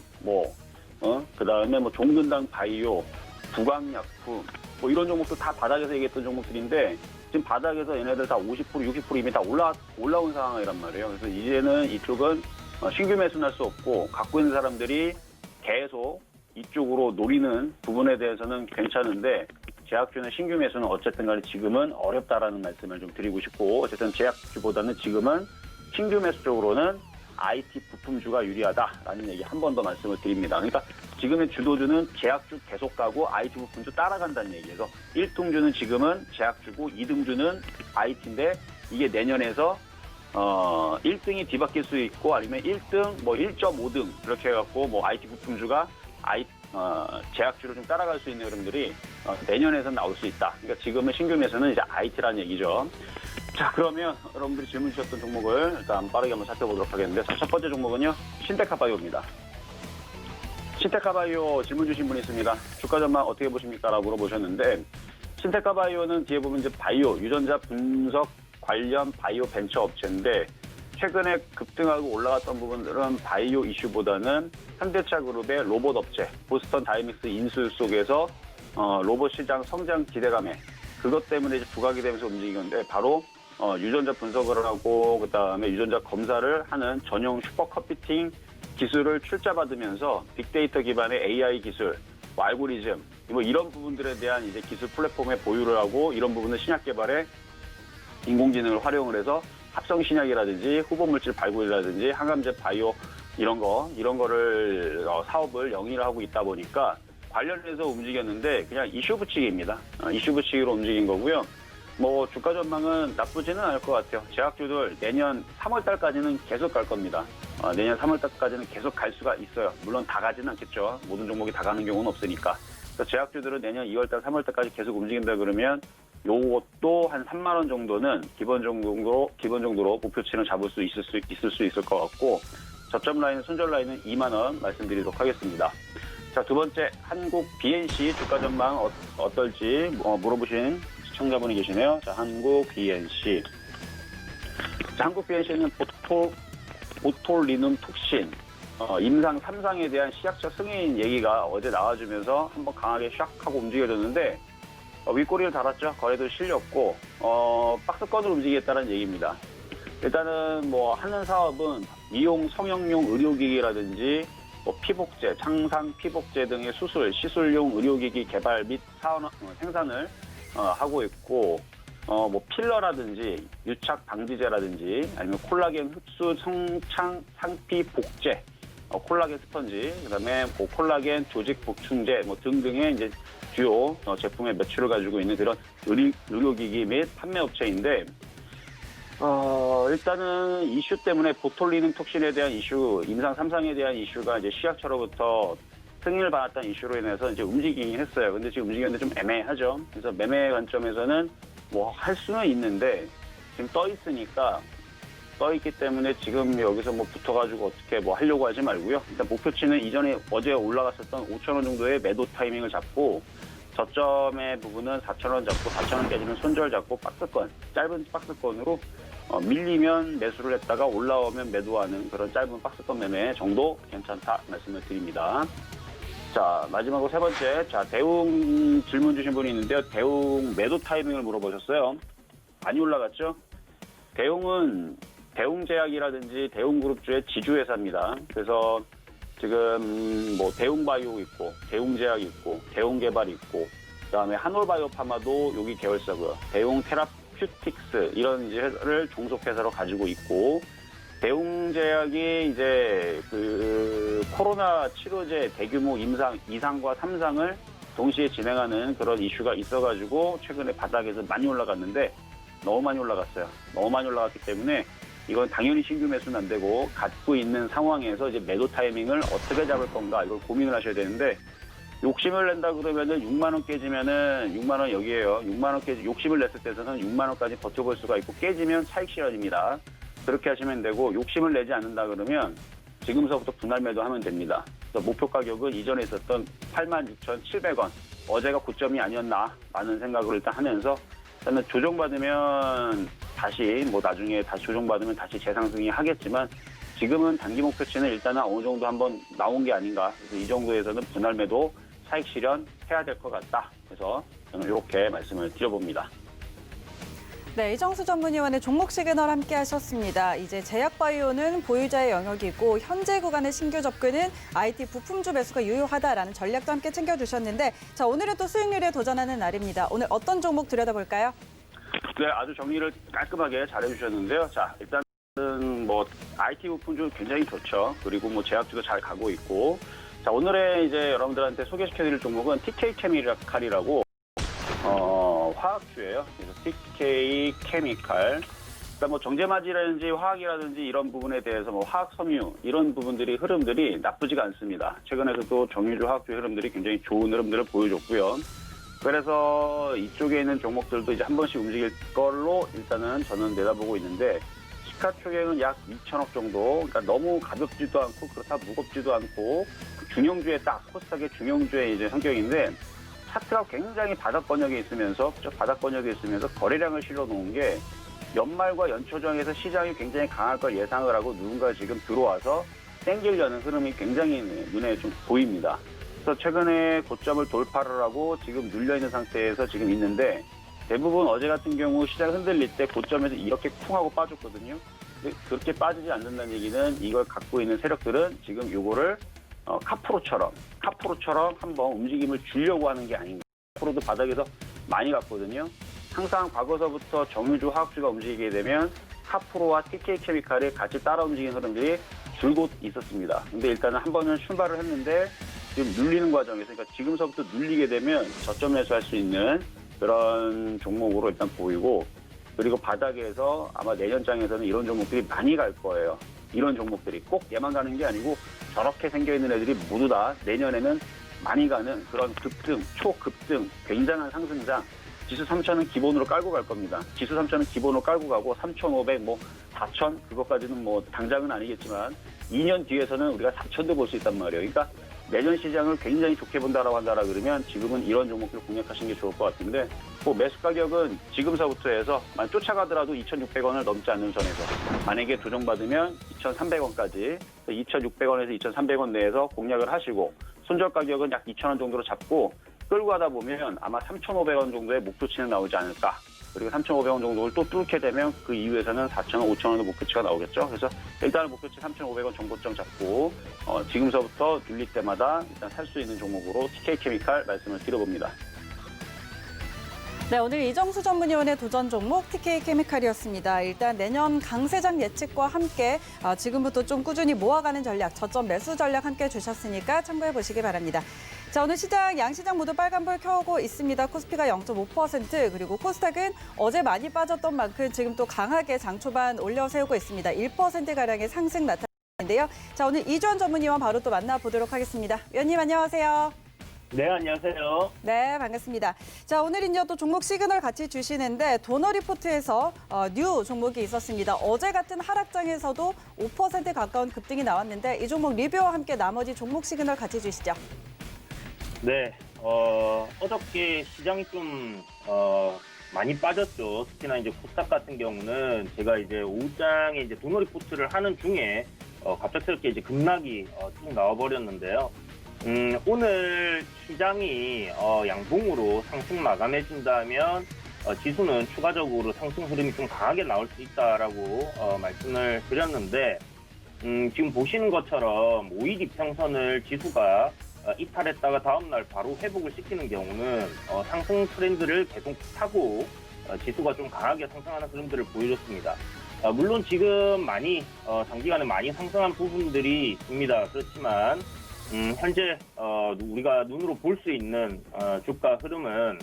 그다음에 뭐 종근당 바이오 부강약품 뭐 이런 종목도 다 바닥에서 얘기했던 종목들인데 지금 바닥에서 얘네들 다 50%, 60% 이미 다 올라온 상황이란 말이에요. 그래서 이제는 이쪽은 신규 매수는 할 수 없고 갖고 있는 사람들이 계속 이쪽으로 노리는 부분에 대해서는 괜찮은데 제약주는 신규 매수는 어쨌든 간에 지금은 어렵다라는 말씀을 좀 드리고 싶고 어쨌든 제약주보다는 지금은 신규 매수 쪽으로는 IT 부품주가 유리하다라는 얘기 한 번 더 말씀을 드립니다. 그러니까 지금의 주도주는 제약주 계속 가고 IT 부품주 따라간다는 얘기예요. 1등주는 지금은 제약주고 2등주는 IT인데 이게 내년에서 1등이 뒤바뀔 수 있고 아니면 1등, 뭐 1.5등 이렇게 해갖고 뭐 IT 부품주가 제약주를 좀 따라갈 수 있는 흐름들이 내년에서 나올 수 있다. 그러니까 지금은 신규 매수는 이제 IT라는 얘기죠. 자, 그러면 여러분들이 질문 주셨던 종목을 일단 빠르게 한번 살펴보도록 하겠는데 첫 번째 종목은요. 신테카바이오입니다. 신테카바이오 질문 주신 분이 있습니다. 주가 전망 어떻게 보십니까? 라고 물어보셨는데 신테카바이오는 뒤에 보면 이제 바이오, 유전자 분석 관련 바이오 벤처 업체인데 최근에 급등하고 올라갔던 부분들은 바이오 이슈보다는 현대차 그룹의 로봇 업체, 보스턴 다이믹스 인수 속에서 로봇 시장 성장 기대감에 그것 때문에 이제 부각이 되면서 움직이는데 바로 유전자 분석을 하고 그다음에 유전자 검사를 하는 전용 슈퍼컴퓨팅 기술을 출자받으면서 빅데이터 기반의 AI 기술, 뭐 알고리즘 뭐 이런 부분들에 대한 이제 기술 플랫폼에 보유를 하고 이런 부분은 신약 개발에 인공지능을 활용을 해서 합성 신약이라든지 후보 물질 발굴이라든지 항암제 바이오 이런 거를 사업을 영위를 하고 있다 보니까 관련해서 움직였는데 그냥 이슈 붙이기입니다. 이슈 붙이기로 움직인 거고요. 뭐 주가 전망은 나쁘지는 않을 것 같아요. 제약주들 내년 3월 달까지는 계속 갈 겁니다. 내년 3월 달까지는 계속 갈 수가 있어요. 물론 다 가지는 않겠죠. 모든 종목이 다 가는 경우는 없으니까. 그래서 제약주들은 내년 2월 달, 3월 달까지 계속 움직인다 그러면 요것도 한 3만 원 정도는 기본 정도로 목표치는 잡을 수 있을 것 같고 저점 라인, 손절 라인은 2만 원 말씀드리도록 하겠습니다. 자, 두 번째 한국 BNC 주가 전망 어떨지 물어보신 시청자분이 계시네요. 자, 한국 BNC. 자, 한국 BNC는 보톨리눔 톡신 임상 3상에 대한 시약적 승인 얘기가 어제 나와주면서 한번 강하게 샥 하고 움직여졌는데 윗꼬리를 달았죠. 거래도 실렸고 박스권으로 움직이겠다는 얘기입니다. 일단은 뭐 하는 사업은 미용 성형용 의료기기라든지 뭐 피복제, 창상 피복제 등의 시술용 의료기기 개발 및 생산을 하고 있고 뭐 필러라든지 유착 방지제라든지 아니면 콜라겐 흡수 성창 상피 복제 콜라겐 스펀지, 그다음에 뭐 콜라겐 조직 보충제 뭐 등등의 이제 주요 제품의 매출을 가지고 있는 그런 의료기기 및 판매업체인데 일단은 이슈 때문에 보톨리눔 톡신에 대한 이슈, 임상 3상에 대한 이슈가 이제 시약처로부터 승인을 받았다는 이슈로 인해서 이제 움직이긴 했어요. 근데 지금 움직이는데 좀 애매하죠. 그래서 매매 관점에서는 뭐 할 수는 있는데 지금 떠 있기 때문에 지금 여기서 뭐 붙어가지고 어떻게 뭐 하려고 하지 말고요. 일단 목표치는 이전에 어제 올라갔었던 5,000원 정도의 매도 타이밍을 잡고 저점의 부분은 4,000원 잡고 4,000원 깨지면 손절 잡고 박스권, 짧은 박스권으로 밀리면 매수를 했다가 올라오면 매도하는 그런 짧은 박스권 매매 정도 괜찮다 말씀을 드립니다. 자, 마지막으로 세 번째. 자, 대웅 질문 주신 분이 있는데요. 대웅 매도 타이밍을 물어보셨어요. 많이 올라갔죠? 대웅은 대웅제약이라든지 대웅그룹주의 지주회사입니다. 그래서 지금 뭐 대웅바이오 있고, 대웅제약 있고, 대웅개발 있고, 그다음에 한올바이오파마도 여기 계열사고요. 대웅테라퓨틱스 이런 이제 회사를 종속회사로 가지고 있고, 대웅제약이 이제 그 코로나 치료제 대규모 임상 2상과 3상을 동시에 진행하는 그런 이슈가 있어가지고 최근에 바닥에서 많이 올라갔는데 너무 많이 올라갔어요. 너무 많이 올라갔기 때문에 이건 당연히 신규 매수는 안 되고 갖고 있는 상황에서 이제 매도 타이밍을 어떻게 잡을 건가 이걸 고민을 하셔야 되는데 욕심을 낸다 그러면은 6만 원 깨지면은 6만 원 여기에요. 6만 원 깨지 욕심을 냈을 때서는 6만 원까지 버텨볼 수가 있고 깨지면 차익 실현입니다. 그렇게 하시면 되고 욕심을 내지 않는다 그러면 지금서부터 분할 매도하면 됩니다. 그래서 목표 가격은 이전에 있었던 86,700원 어제가 고점이 아니었나 라는 생각을 일단 하면서 일단은 조정받으면 다시 뭐 나중에 다시 조정받으면 다시 재상승이 하겠지만 지금은 단기 목표치는 일단은 어느 정도 한번 나온 게 아닌가. 그래서 이 정도에서는 분할 매도 차익 실현해야 될 것 같다. 그래서 저는 이렇게 말씀을 드려봅니다. 네, 이정수 전문위원의 종목 시그널 함께 하셨습니다. 이제 제약바이오는 보유자의 영역이고 현재 구간의 신규 접근은 IT 부품주 매수가 유효하다라는 전략도 함께 챙겨주셨는데 자, 오늘은 또 수익률에 도전하는 날입니다. 오늘 어떤 종목 들여다볼까요? 네, 아주 정리를 깔끔하게 잘해주셨는데요. 자, 일단은 뭐 IT 부품주 굉장히 좋죠. 그리고 뭐 제약주도 잘 가고 있고. 자, 오늘의 이제 여러분들한테 소개시켜드릴 종목은 TK 케미칼이라고 화학주예요. 그래서 TK 케미칼. 그러니까 뭐 정제마지라든지 화학이라든지 이런 부분에 대해서 뭐 화학 섬유 이런 부분들이 흐름들이 나쁘지가 않습니다. 최근에서도 정유주 화학주 흐름들이 굉장히 좋은 흐름들을 보여줬고요. 그래서 이쪽에 있는 종목들도 이제 한 번씩 움직일 걸로 일단은 저는 내다보고 있는데 시가총액은 약 2천억 정도. 그러니까 너무 가볍지도 않고 그렇다 무겁지도 않고 중형주에 딱 코스닥의 중형주의 이제 성격인데 차트가 굉장히 바닥권역에 있으면서 거래량을 실어놓은 게 연말과 연초정에서 시장이 굉장히 강할 걸 예상을 하고 누군가 지금 들어와서 땡기려는 흐름이 굉장히 눈에 좀 보입니다. 그래서 최근에 고점을 돌파를 하고 지금 눌려있는 상태에서 지금 있는데 대부분 어제 같은 경우 시장 흔들릴 때 고점에서 이렇게 쿵 하고 빠졌거든요. 그렇게 빠지지 않는다는 얘기는 이걸 갖고 있는 세력들은 지금 요거를 카프로처럼 한번 움직임을 주려고 하는 게 아닌가. 카프로도 바닥에서 많이 갔거든요. 항상 과거서부터 정유주 화학주가 움직이게 되면 카프로와 TK 케미칼이 같이 따라 움직이는 흐름들이 줄곧 있었습니다. 근데 일단은 한 번은 출발을 했는데 지금 눌리는 과정에서 그러니까 지금서부터 눌리게 되면 저점 매수할 수 있는 그런 종목으로 일단 보이고 그리고 바닥에서 아마 내년장에서는 이런 종목들이 많이 갈 거예요. 이런 종목들이 꼭 얘만 가는 게 아니고 저렇게 생겨있는 애들이 모두 다 내년에는 많이 가는 그런 급등, 초급등, 굉장한 상승장 지수 3,000은 기본으로 깔고 갈 겁니다. 지수 3,000은 기본으로 깔고 가고 3,500, 뭐 4,000 그것까지는 뭐 당장은 아니겠지만 2년 뒤에서는 우리가 4,000도 볼 수 있단 말이에요. 그러니까 내년 시장을 굉장히 좋게 본다라고 한다라 그러면 지금은 이런 종목들 공략하시는 게 좋을 것 같은데 뭐 매수 가격은 지금서부터 해서 만약 쫓아가더라도 2,600원을 넘지 않는 선에서 만약에 조정받으면 2,300원까지 2,600원에서 2,300원 내에서 공략을 하시고 손절 가격은 약 2,000원 정도로 잡고 끌고 가다 보면 아마 3,500원 정도의 목표치는 나오지 않을까. 그리고 3,500원 정도를 또 뚫게 되면 그 이후에서는 4,000원, 5,000원의 목표치가 나오겠죠. 그래서 일단은 목표치 3,500원 정고점 잡고 지금서부터 눌릴 때마다 일단 살 수 있는 종목으로 TK 케미칼 말씀을 드려봅니다. 네, 오늘 이정수 전문위원의 도전 종목 TK 케미칼이었습니다. 일단 내년 강세장 예측과 함께 지금부터 좀 꾸준히 모아가는 전략, 저점 매수 전략 함께 주셨으니까 참고해 보시기 바랍니다. 자, 오늘 시장, 양시장 모두 빨간불 켜고 있습니다. 코스피가 0.5%, 그리고 코스닥은 어제 많이 빠졌던 만큼 지금 또 강하게 장 초반 올려세우고 있습니다. 1%가량의 상승 나타났는데요. 자, 오늘 이주원 전문위원 바로 또 만나보도록 하겠습니다. 위원님 안녕하세요. 네, 안녕하세요. 네, 반갑습니다. 자, 오늘은요 또 종목 시그널 같이 주시는데 도너 리포트에서 뉴 종목이 있었습니다. 어제 같은 하락장에서도 5% 가까운 급등이 나왔는데 이 종목 리뷰와 함께 나머지 종목 시그널 같이 주시죠. 네, 어저께 시장이 좀, 많이 빠졌죠. 특히나 이제 코스닥 같은 경우는 제가 이제 오후장에 이제 도너 리포트를 하는 중에, 갑작스럽게 이제 급락이 쭉 나와버렸는데요. 오늘 시장이 양봉으로 상승 마감해준다면 지수는 추가적으로 상승 흐름이 좀 강하게 나올 수 있다라고 말씀을 드렸는데 지금 보시는 것처럼 5일 이평선을 지수가 이탈했다가 다음날 바로 회복을 시키는 경우는 상승 트렌드를 계속 타고 지수가 좀 강하게 상승하는 흐름들을 보여줬습니다. 물론 지금 많이 단기간에 많이 상승한 부분들이 있습니다. 그렇지만 현재 우리가 눈으로 볼 수 있는 주가 흐름은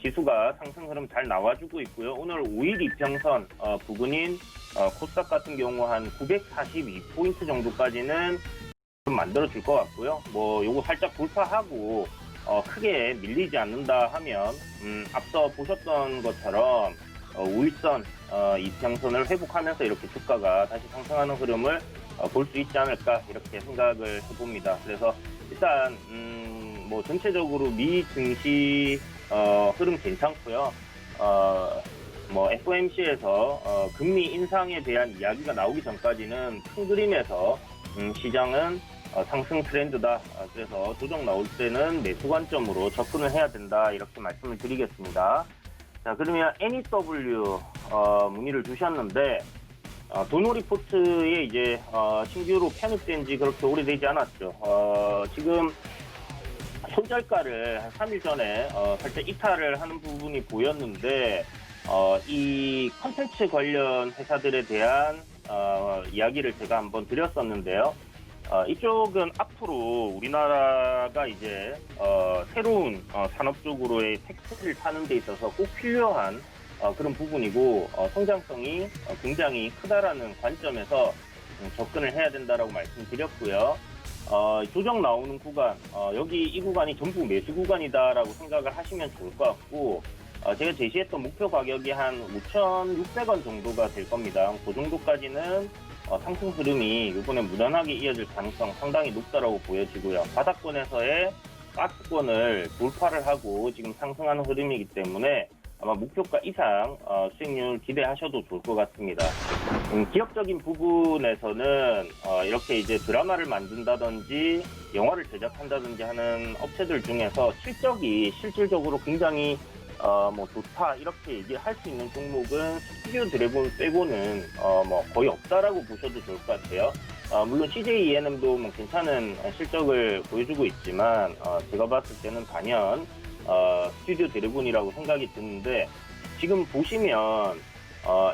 지수가 상승 흐름 잘 나와주고 있고요. 오늘 5일 이평선 부근인 코스닥 같은 경우 한 942포인트 정도까지는 좀 만들어줄 것 같고요. 뭐 요거 살짝 돌파하고 크게 밀리지 않는다 하면 앞서 보셨던 것처럼 5일선 이평선을 회복하면서 이렇게 주가가 다시 상승하는 흐름을 볼 수 있지 않을까 이렇게 생각을 해봅니다. 그래서 일단 뭐 전체적으로 미 증시 흐름 괜찮고요. 뭐 FOMC에서 금리 인상에 대한 이야기가 나오기 전까지는 큰 그림에서 시장은 상승 트렌드다. 그래서 조정 나올 때는 매수 관점으로 접근을 해야 된다 이렇게 말씀을 드리겠습니다. 자, 그러면 NEW 문의를 주셨는데 도너 리포트에 이제 신규로 편입된 지 그렇게 오래되지 않았죠. 지금 손절가를 한 3일 전에 살짝 이탈을 하는 부분이 보였는데 이 컨텐츠 관련 회사들에 대한 이야기를 제가 한번 드렸었는데요. 이쪽은 앞으로 우리나라가 이제 새로운 산업 쪽으로의 택시를 타는 데 있어서 꼭 필요한 그런 부분이고 성장성이 굉장히 크다라는 관점에서 접근을 해야 된다라고 말씀드렸고요. 조정 나오는 구간, 여기 이 구간이 전부 매수 구간이다라고 생각을 하시면 좋을 것 같고 제가 제시했던 목표 가격이 한 5,600원 정도가 될 겁니다. 그 정도까지는 상승 흐름이 이번에 무난하게 이어질 가능성 상당히 높다라고 보여지고요. 바닥권에서의 박스권을 돌파를 하고 지금 상승하는 흐름이기 때문에 아마 목표가 이상 수익률 기대하셔도 좋을 것 같습니다. 기업적인 부분에서는 이렇게 이제 드라마를 만든다든지 영화를 제작한다든지 하는 업체들 중에서 실적이 실질적으로 굉장히 뭐 좋다 이렇게 얘기할 수 있는 종목은 스튜디오 드래곤 빼고는 뭐 거의 없다라고 보셔도 좋을 것 같아요. 물론 CJ ENM도 뭐 괜찮은 실적을 보여주고 있지만 제가 봤을 때는 단연 스튜디오 드래곤이라고 생각이 드는데 지금 보시면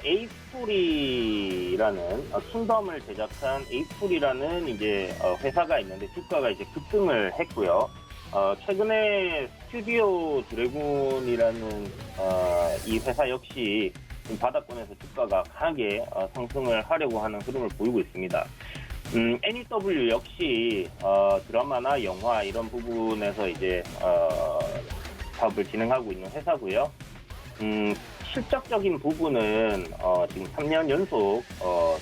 에이스토리라는 킹덤을 제작한 에이스토리라는 이제 회사가 있는데 주가가 이제 급등을 했고요. 최근에 스튜디오 드래곤이라는 이 회사 역시 바닥권에서 주가가 강하게 상승을 하려고 하는 흐름을 보이고 있습니다. NEW 역시 드라마나 영화 이런 부분에서 이제 사업을 진행하고 있는 회사고요. 실적적인 부분은 지금 3년 연속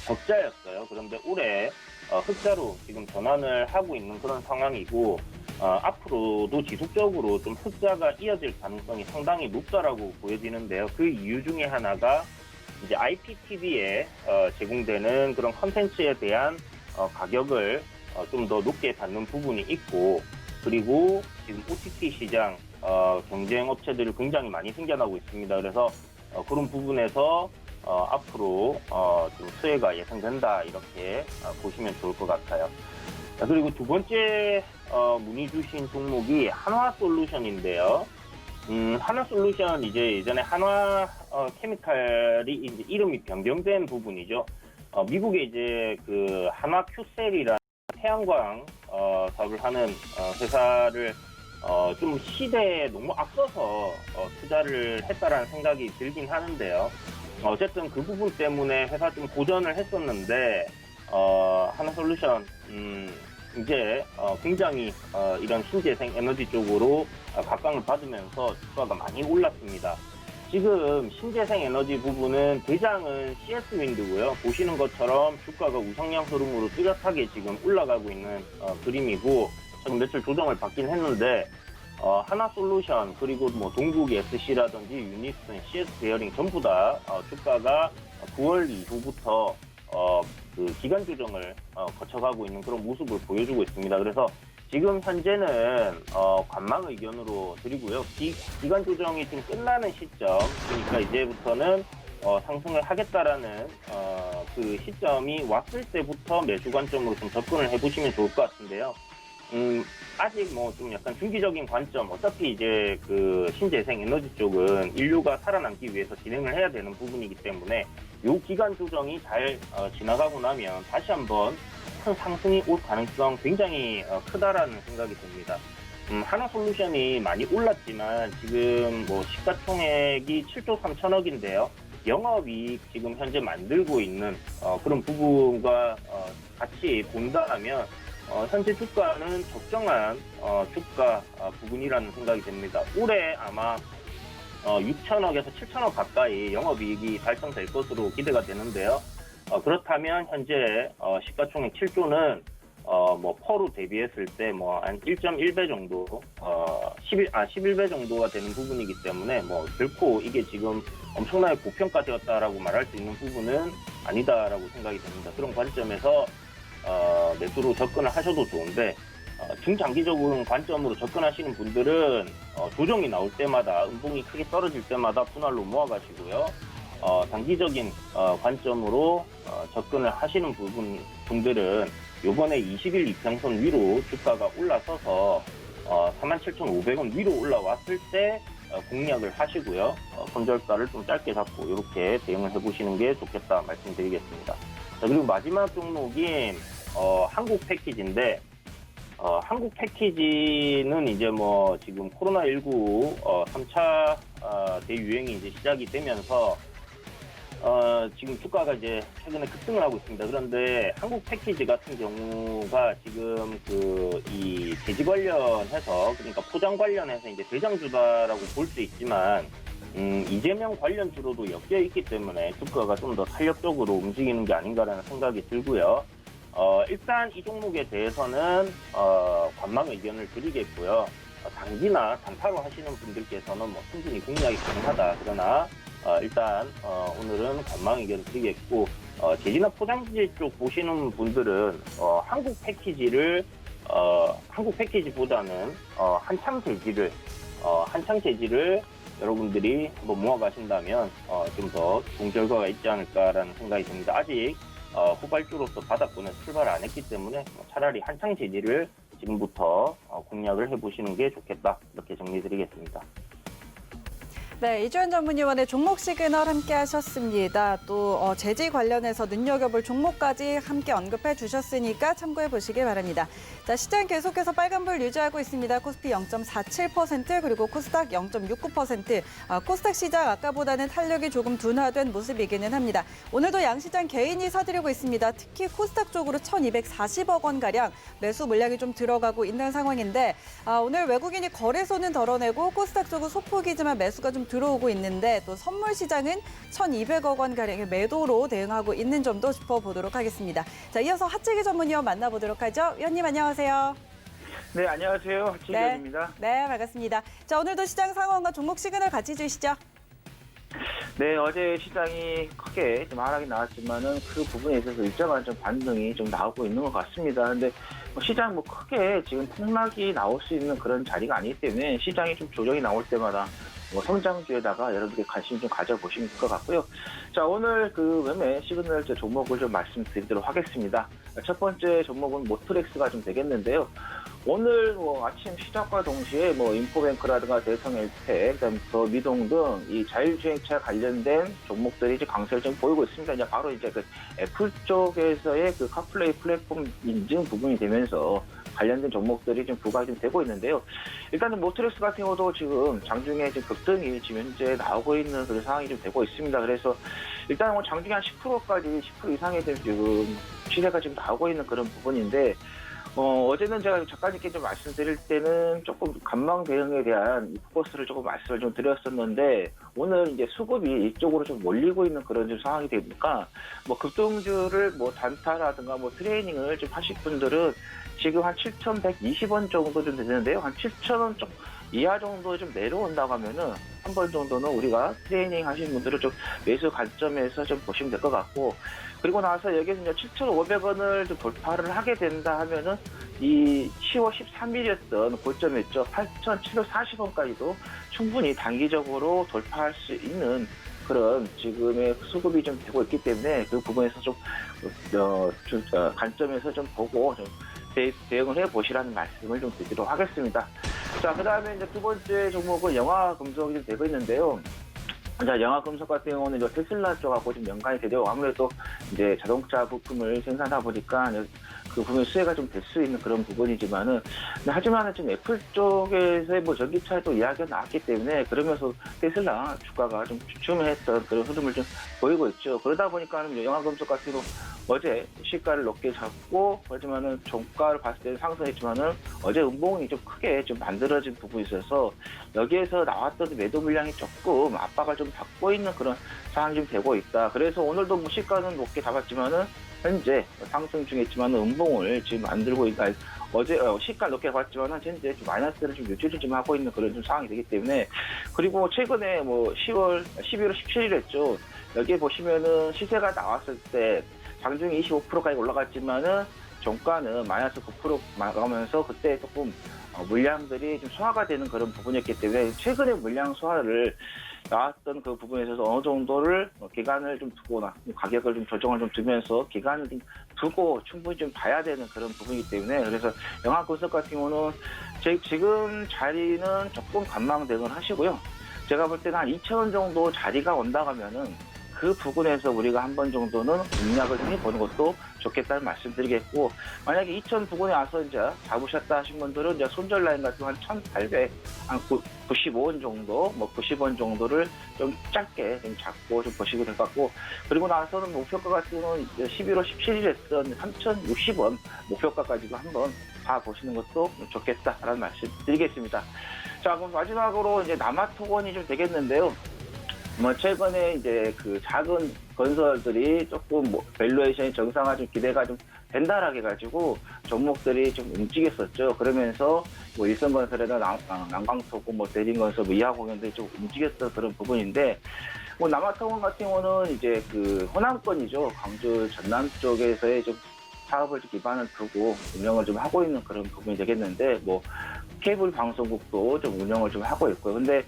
적자였어요. 그런데 올해 흑자로 지금 전환을 하고 있는 그런 상황이고 앞으로도 지속적으로 좀 흑자가 이어질 가능성이 상당히 높다라고 보여지는데요. 그 이유 중에 하나가 이제 IPTV에 제공되는 그런 컨텐츠에 대한 가격을 좀 더 높게 받는 부분이 있고 그리고 지금 OTT 시장 경쟁 업체들이 굉장히 많이 생겨나고 있습니다. 그래서 그런 부분에서 앞으로 좀 수혜가 예상된다 이렇게 보시면 좋을 것 같아요. 그리고 두 번째 문의 주신 종목이 한화솔루션인데요. 하나솔루션 이제 예전에 한화 케미칼이 이제 이름이 변경된 부분이죠. 미국에 이제 그 한화 큐셀이라는 태양광 사업을 하는 회사를 좀 시대에 너무 앞서서 투자를 했다라는 생각이 들긴 하는데요. 어쨌든 그 부분 때문에 회사 좀 고전을 했었는데 하나솔루션 이제 굉장히 이런 신재생 에너지 쪽으로 각광을 받으면서 주가가 많이 올랐습니다. 지금 신재생 에너지 부분은 대장은 CS 윈드고요. 보시는 것처럼 주가가 우상향 흐름으로 뚜렷하게 지금 올라가고 있는 그림이고 지금 며칠 조정을 받긴 했는데 하나솔루션 그리고 뭐 동국이 SC라든지 유니슨, CS 베어링 전부 다 주가가 9월 이후부터 그 기간 조정을 거쳐가고 있는 그런 모습을 보여주고 있습니다. 그래서 지금 현재는 관망 의견으로 드리고요. 기간 조정이 지금 끝나는 시점, 그러니까 이제부터는 상승을 하겠다라는 그 시점이 왔을 때부터 매수 관점으로 좀 접근을 해보시면 좋을 것 같은데요. 아직 뭐 좀 약간 중기적인 관점, 어차피 이제 그 신재생 에너지 쪽은 인류가 살아남기 위해서 진행을 해야 되는 부분이기 때문에 요 기간 조정이 잘 지나가고 나면 다시 한번 큰 상승이 올 가능성 굉장히 크다라는 생각이 듭니다. 하나솔루션이 많이 올랐지만 지금 뭐 시가총액이 7조 3천억인데요. 영업이익 지금 현재 만들고 있는 그런 부분과 같이 본다면 현재 주가는 적정한 주가 부분이라는 생각이 됩니다. 올해 아마 6천억에서 7천억 가까이 영업이익이 달성될 것으로 기대가 되는데요. 그렇다면 현재 시가총액 7조는 뭐 퍼로 대비했을 때 뭐 한 1.1배 정도, 11배 정도가 되는 부분이기 때문에 뭐 결코 이게 지금 엄청나게 고평가되었다라고 말할 수 있는 부분은 아니다라고 생각이 됩니다. 그런 관점에서 매수로 접근을 하셔도 좋은데 중장기적인 관점으로 접근하시는 분들은 조정이 나올 때마다 음봉이 크게 떨어질 때마다 분할로 모아가시고요. 단기적인 관점으로 접근을 하시는 분들은 요번에 20일 이평선 위로 주가가 올라서서 47,500원 위로 올라왔을 때 공략을 하시고요. 손절가를 좀 짧게 잡고 이렇게 대응을 해보시는 게 좋겠다 말씀드리겠습니다. 자, 그리고 마지막 종목인 한국 패키지인데 한국 패키지는 이제 뭐 지금 코로나19 3차 대유행이 이제 시작이 되면서 지금 주가가 이제 최근에 급등을 하고 있습니다. 그런데 한국 패키지 같은 경우가 지금 이 돼지 관련해서, 그러니까 포장 관련해서 이제 대장주다라고 볼 수 있지만 이재명 관련주로도 엮여 있기 때문에 주가가 좀 더 탄력적으로 움직이는 게 아닌가라는 생각이 들고요. 일단 이 종목에 대해서는 관망 의견을 드리겠고요. 단기나 단타로 하시는 분들께서는 뭐 충분히 공략이 가능하다. 그러나 일단 오늘은 관망 의견을 드리겠고, 제지나 포장지 쪽 보시는 분들은 한국 패키지보다는 한창 재지를 여러분들이 한번 모아가신다면 좀 더 좋은 결과가 있지 않을까라는 생각이 듭니다. 아직 후발주로서 바닥권에 출발 안 했기 때문에 차라리 한창 재지를 지금부터 공략을 해보시는 게 좋겠다, 이렇게 정리드리겠습니다. 네, 이주연 전문위원의 종목 시그널 함께 하셨습니다. 또 재지 관련해서 눈여겨볼 종목까지 함께 언급해 주셨으니까 참고해 보시길 바랍니다. 자, 시장 계속해서 빨간불 유지하고 있습니다. 코스피 0.47%, 그리고 코스닥 0.69%. 코스닥 시장 아까보다는 탄력이 조금 둔화된 모습이기는 합니다. 오늘도 양시장 개인이 사들이고 있습니다. 특히 코스닥 쪽으로 1,240억 원가량 매수 물량이 좀 들어가고 있는 상황인데, 오늘 외국인이 거래소는 덜어내고 코스닥 쪽은 소폭이지만 매수가 좀 들어오고 있는데, 또 선물 시장은 1,200억 원가량의 매도로 대응하고 있는 점도 짚어보도록 하겠습니다. 자, 이어서 하치기 전문위원 만나보도록 하죠. 위원님 안녕하세요. 네, 안녕하세요. 하치기입니다. 네, 반갑습니다. 자, 오늘도 시장 상황과 종목 시그널 같이 주시죠. 네, 어제 시장이 크게 좀 하락이 나왔지만은 그 부분에 있어서 일정한 좀 반등이 좀 나오고 있는 것 같습니다. 근데 시장 크게 지금 폭락이 나올 수 있는 그런 자리가 아니기 때문에 시장이 좀 조정이 나올 때마다 성장주에다가 여러분들이 관심 좀 가져보시면 될 것 같고요. 자, 오늘 그 매매 시그널 종목을 좀 말씀드리도록 하겠습니다. 첫 번째 종목은 모트렉스가 좀 되겠는데요. 오늘 아침 시작과 동시에 인포뱅크라든가 대성엘텍, 그다음 더 미동 등 이 자율주행차 관련된 종목들이 이제 강세를 좀 보이고 있습니다. 이제 바로 이제 그 애플 쪽에서의 그 카플레이 플랫폼 인증 부분이 되면서 관련된 종목들이 좀 부각이 좀 되고 있는데요. 일단은 모트렉스 같은 경우도 지금 장중에 지금 급등이 지금 현재 나오고 있는 그런 상황이 좀 되고 있습니다. 그래서 일단 장중에 한 10%까지 10% 이상의 지금 시세가 지금 나오고 있는 그런 부분인데, 어제는 제가 작가님께 좀 말씀드릴 때는 조금 간망 대응에 대한 포커스를 조금 말씀을 좀 드렸었는데, 오늘 이제 수급이 이쪽으로 좀 몰리고 있는 그런 좀 상황이 되니까, 급등주를 단타라든가 트레이닝을 좀 하실 분들은 지금 한 7,120원 정도 좀 되는데요. 한 7,000원 좀 이하 정도 좀 내려온다고 하면은 한 번 정도는 우리가 트레이닝 하시는 분들은 좀 매수 관점에서 좀 보시면 될 것 같고, 그리고 나서 여기서 이제 7,500원을 좀 돌파를 하게 된다 하면은 이 10월 13일이었던 고점이었죠. 8,740원까지도 충분히 단기적으로 돌파할 수 있는 그런 지금의 수급이 좀 되고 있기 때문에 그 부분에서 좀 관점에서 좀 보고 좀 대응을 해보시라는 말씀을 좀 드리도록 하겠습니다. 자, 그 다음에 이제 두 번째 종목은 영화금속이 좀 되고 있는데요. 자, 영화금속 같은 경우는 이제 테슬라 쪽하고 좀 연관이 되죠. 아무래도 이제 자동차 부품을 생산하다 보니까 그 부분의 수혜가 좀 될 수 있는 그런 부분이지만은, 하지만은 지금 애플 쪽에서의 전기차에도 이야기가 나왔기 때문에 그러면서 테슬라 주가가 좀 주춤했던 그런 흐름을 좀 보이고 있죠. 그러다 보니까는 영화금속 같은 경우 어제 시가를 높게 잡고, 하지만은 종가를 봤을 때는 상승했지만은 어제 음봉이 좀 크게 좀 만들어진 부분이 있어서 여기에서 나왔던 매도 물량이 조금 압박을 좀 받고 있는 그런 상황이 좀 되고 있다. 그래서 오늘도 시가는 높게 잡았지만은 현재 상승 중에 있지만 음봉을 지금 만들고 있다. 어제 시가 높게 봤지만 현재 좀 마이너스를 좀 유지를 좀 하고 있는 그런 좀 상황이 되기 때문에, 그리고 최근에 11월 17일 했죠. 여기에 보시면은 시세가 나왔을 때 장중에 25%까지 올라갔지만은 종가는 마이너스 9% 나가면서 그때 조금 물량들이 좀 소화가 되는 그런 부분이었기 때문에 최근에 물량 소화를 나왔던 그 부분에 있어서 어느 정도를 기간을 좀 두거나 가격을 좀 조정을 좀 두면서 기간을 좀 두고 충분히 좀 봐야 되는 그런 부분이기 때문에, 그래서 영화금속 같은 경우는 지금 자리는 조금 관망 대응을 하시고요. 제가 볼 때는 한 2,000원 정도 자리가 온다고 하면은 그 부분에서 우리가 한 번 정도는 공략을 좀 해보는 것도 좋겠다는 말씀드리겠고, 만약에 2,000 부근에 와서 이제 잡으셨다 하신 분들은 이제 손절 라인 같은 한 1,800, 한 95원 정도, 90원 정도를 좀 짧게 좀 잡고 좀 보시게 될 것 같고, 그리고 나서는 목표가 같은 경우는 11월 17일 했던 3,060원 목표가까지도 한번 봐보시는 것도 좋겠다라는 말씀 드리겠습니다. 자, 그럼 마지막으로 이제 남아토건이 좀 되겠는데요. 최근에 이제 그 작은 건설들이 조금 밸류에이션이 정상화 좀 기대가 좀 된다라게 가지고 종목들이 좀 움직였었죠. 그러면서 일성건설이나 난광토고 대림건설 이하공연들이 좀 움직였던 그런 부분인데, 남아토건 같은 경우는 이제 그 호남권이죠. 광주 전남 쪽에서의 좀 사업을 좀 기반을 두고 운영을 좀 하고 있는 그런 부분이 되겠는데, 케이블 방송국도 좀 운영을 좀 하고 있고요. 근데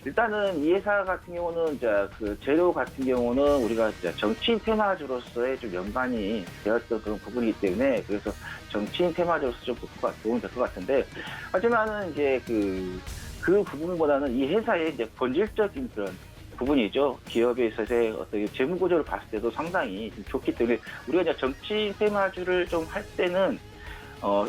일단은 이 회사 같은 경우는 이제 그 재료 같은 경우는 우리가 이제 정치인 테마주로서의 좀 연관이 되었던 그런 부분이기 때문에, 그래서 정치인 테마주로서 좀 도움이 될 것 같은데, 하지만은 이제 그 부분보다는 이 회사의 이제 본질적인 그런 부분이죠. 기업에 있어서의 어떤 재무 구조를 봤을 때도 상당히 좀 좋기 때문에 우리가 이제 정치인 테마주를 좀 할 때는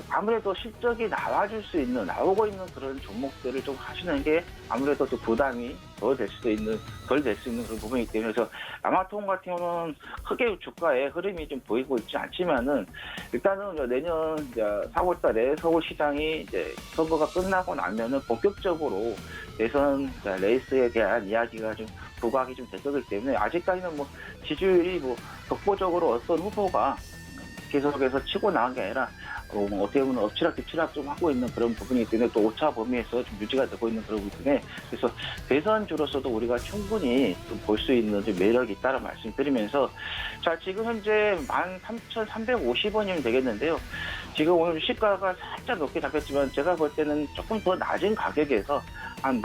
아무래도 실적이 나오고 있는 그런 종목들을 좀 하시는 게 아무래도 또 부담이 덜 될 수 있는 그런 부분이기 때문에, 그래서 남아토건 같은 경우는 크게 주가의 흐름이 좀 보이고 있지 않지만은, 일단은 내년 이제 4월 달에 서울시장이 이제 선거가 끝나고 나면은 본격적으로 대선 레이스에 대한 이야기가 좀 부각이 좀 될 거기 때문에, 아직까지는 지지율이 독보적으로 어떤 후보가 계속해서 치고 나간 게 아니라 어떻게 보면 엎치락뒤치락 좀 하고 있는 그런 부분이기 때문에, 또 오차 범위에서 좀 유지가 되고 있는 그런 부분에, 그래서 대선주로서도 우리가 충분히 좀 볼 수 있는 좀 매력이 있다는 말씀드리면서, 자, 지금 현재 13,350원이면 되겠는데요. 지금 오늘 시가가 살짝 높게 잡혔지만 제가 볼 때는 조금 더 낮은 가격에서 한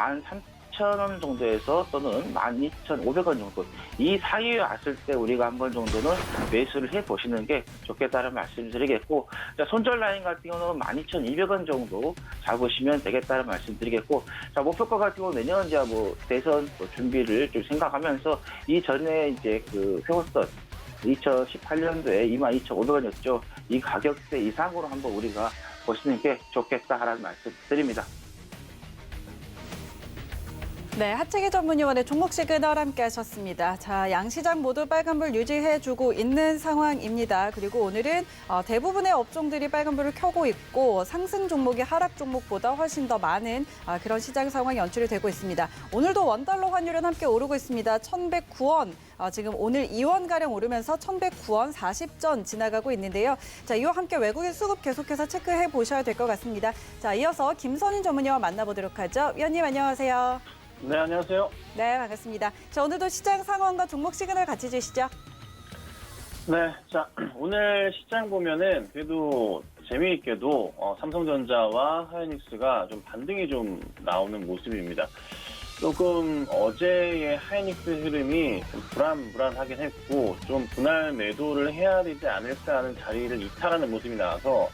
12,000원 정도에서 또는 12,500원 정도 이 사이에 왔을 때 우리가 한 번 정도는 매수를 해보시는 게 좋겠다는 말씀드리겠고, 자, 손절 라인 같은 경우는 12,200원 정도 잡으시면 되겠다는 말씀드리겠고, 자, 목표가 같은 경우 내년 이제 뭐 대선 준비를 좀 생각하면서 이전에 이제 그 세웠던 2018년도에 22,500원이었죠. 이 가격대 이상으로 한번 우리가 보시는 게 좋겠다라는 말씀 드립니다. 네, 하채기 전문위원의 종목 시그널 함께 하셨습니다. 자, 양시장 모두 빨간불 유지해주고 있는 상황입니다. 그리고 오늘은 대부분의 업종들이 빨간불을 켜고 있고 상승 종목이 하락 종목보다 훨씬 더 많은 그런 시장 상황이 연출이 되고 있습니다. 오늘도 원달러 환율은 함께 오르고 있습니다. 1,109원. 지금 오늘 2원가량 오르면서 1,109원 40전 지나가고 있는데요. 자, 이와 함께 외국인 수급 계속해서 체크해 보셔야 될 것 같습니다. 자, 이어서 김선인 전문위원 만나보도록 하죠. 위원님 안녕하세요. 네, 안녕하세요. 네, 반갑습니다. 자, 오늘도 시장 상황과 종목 시그널 같이 주시죠. 네, 자, 오늘 시장 보면은 그래도 재미있게도 삼성전자와 하이닉스가 좀 반등이 좀 나오는 모습입니다. 조금 어제의 하이닉스 흐름이 좀 불안하긴 했고 좀 분할 매도를 해야 되지 않을까 하는 자리를 이탈하는 모습이 나와서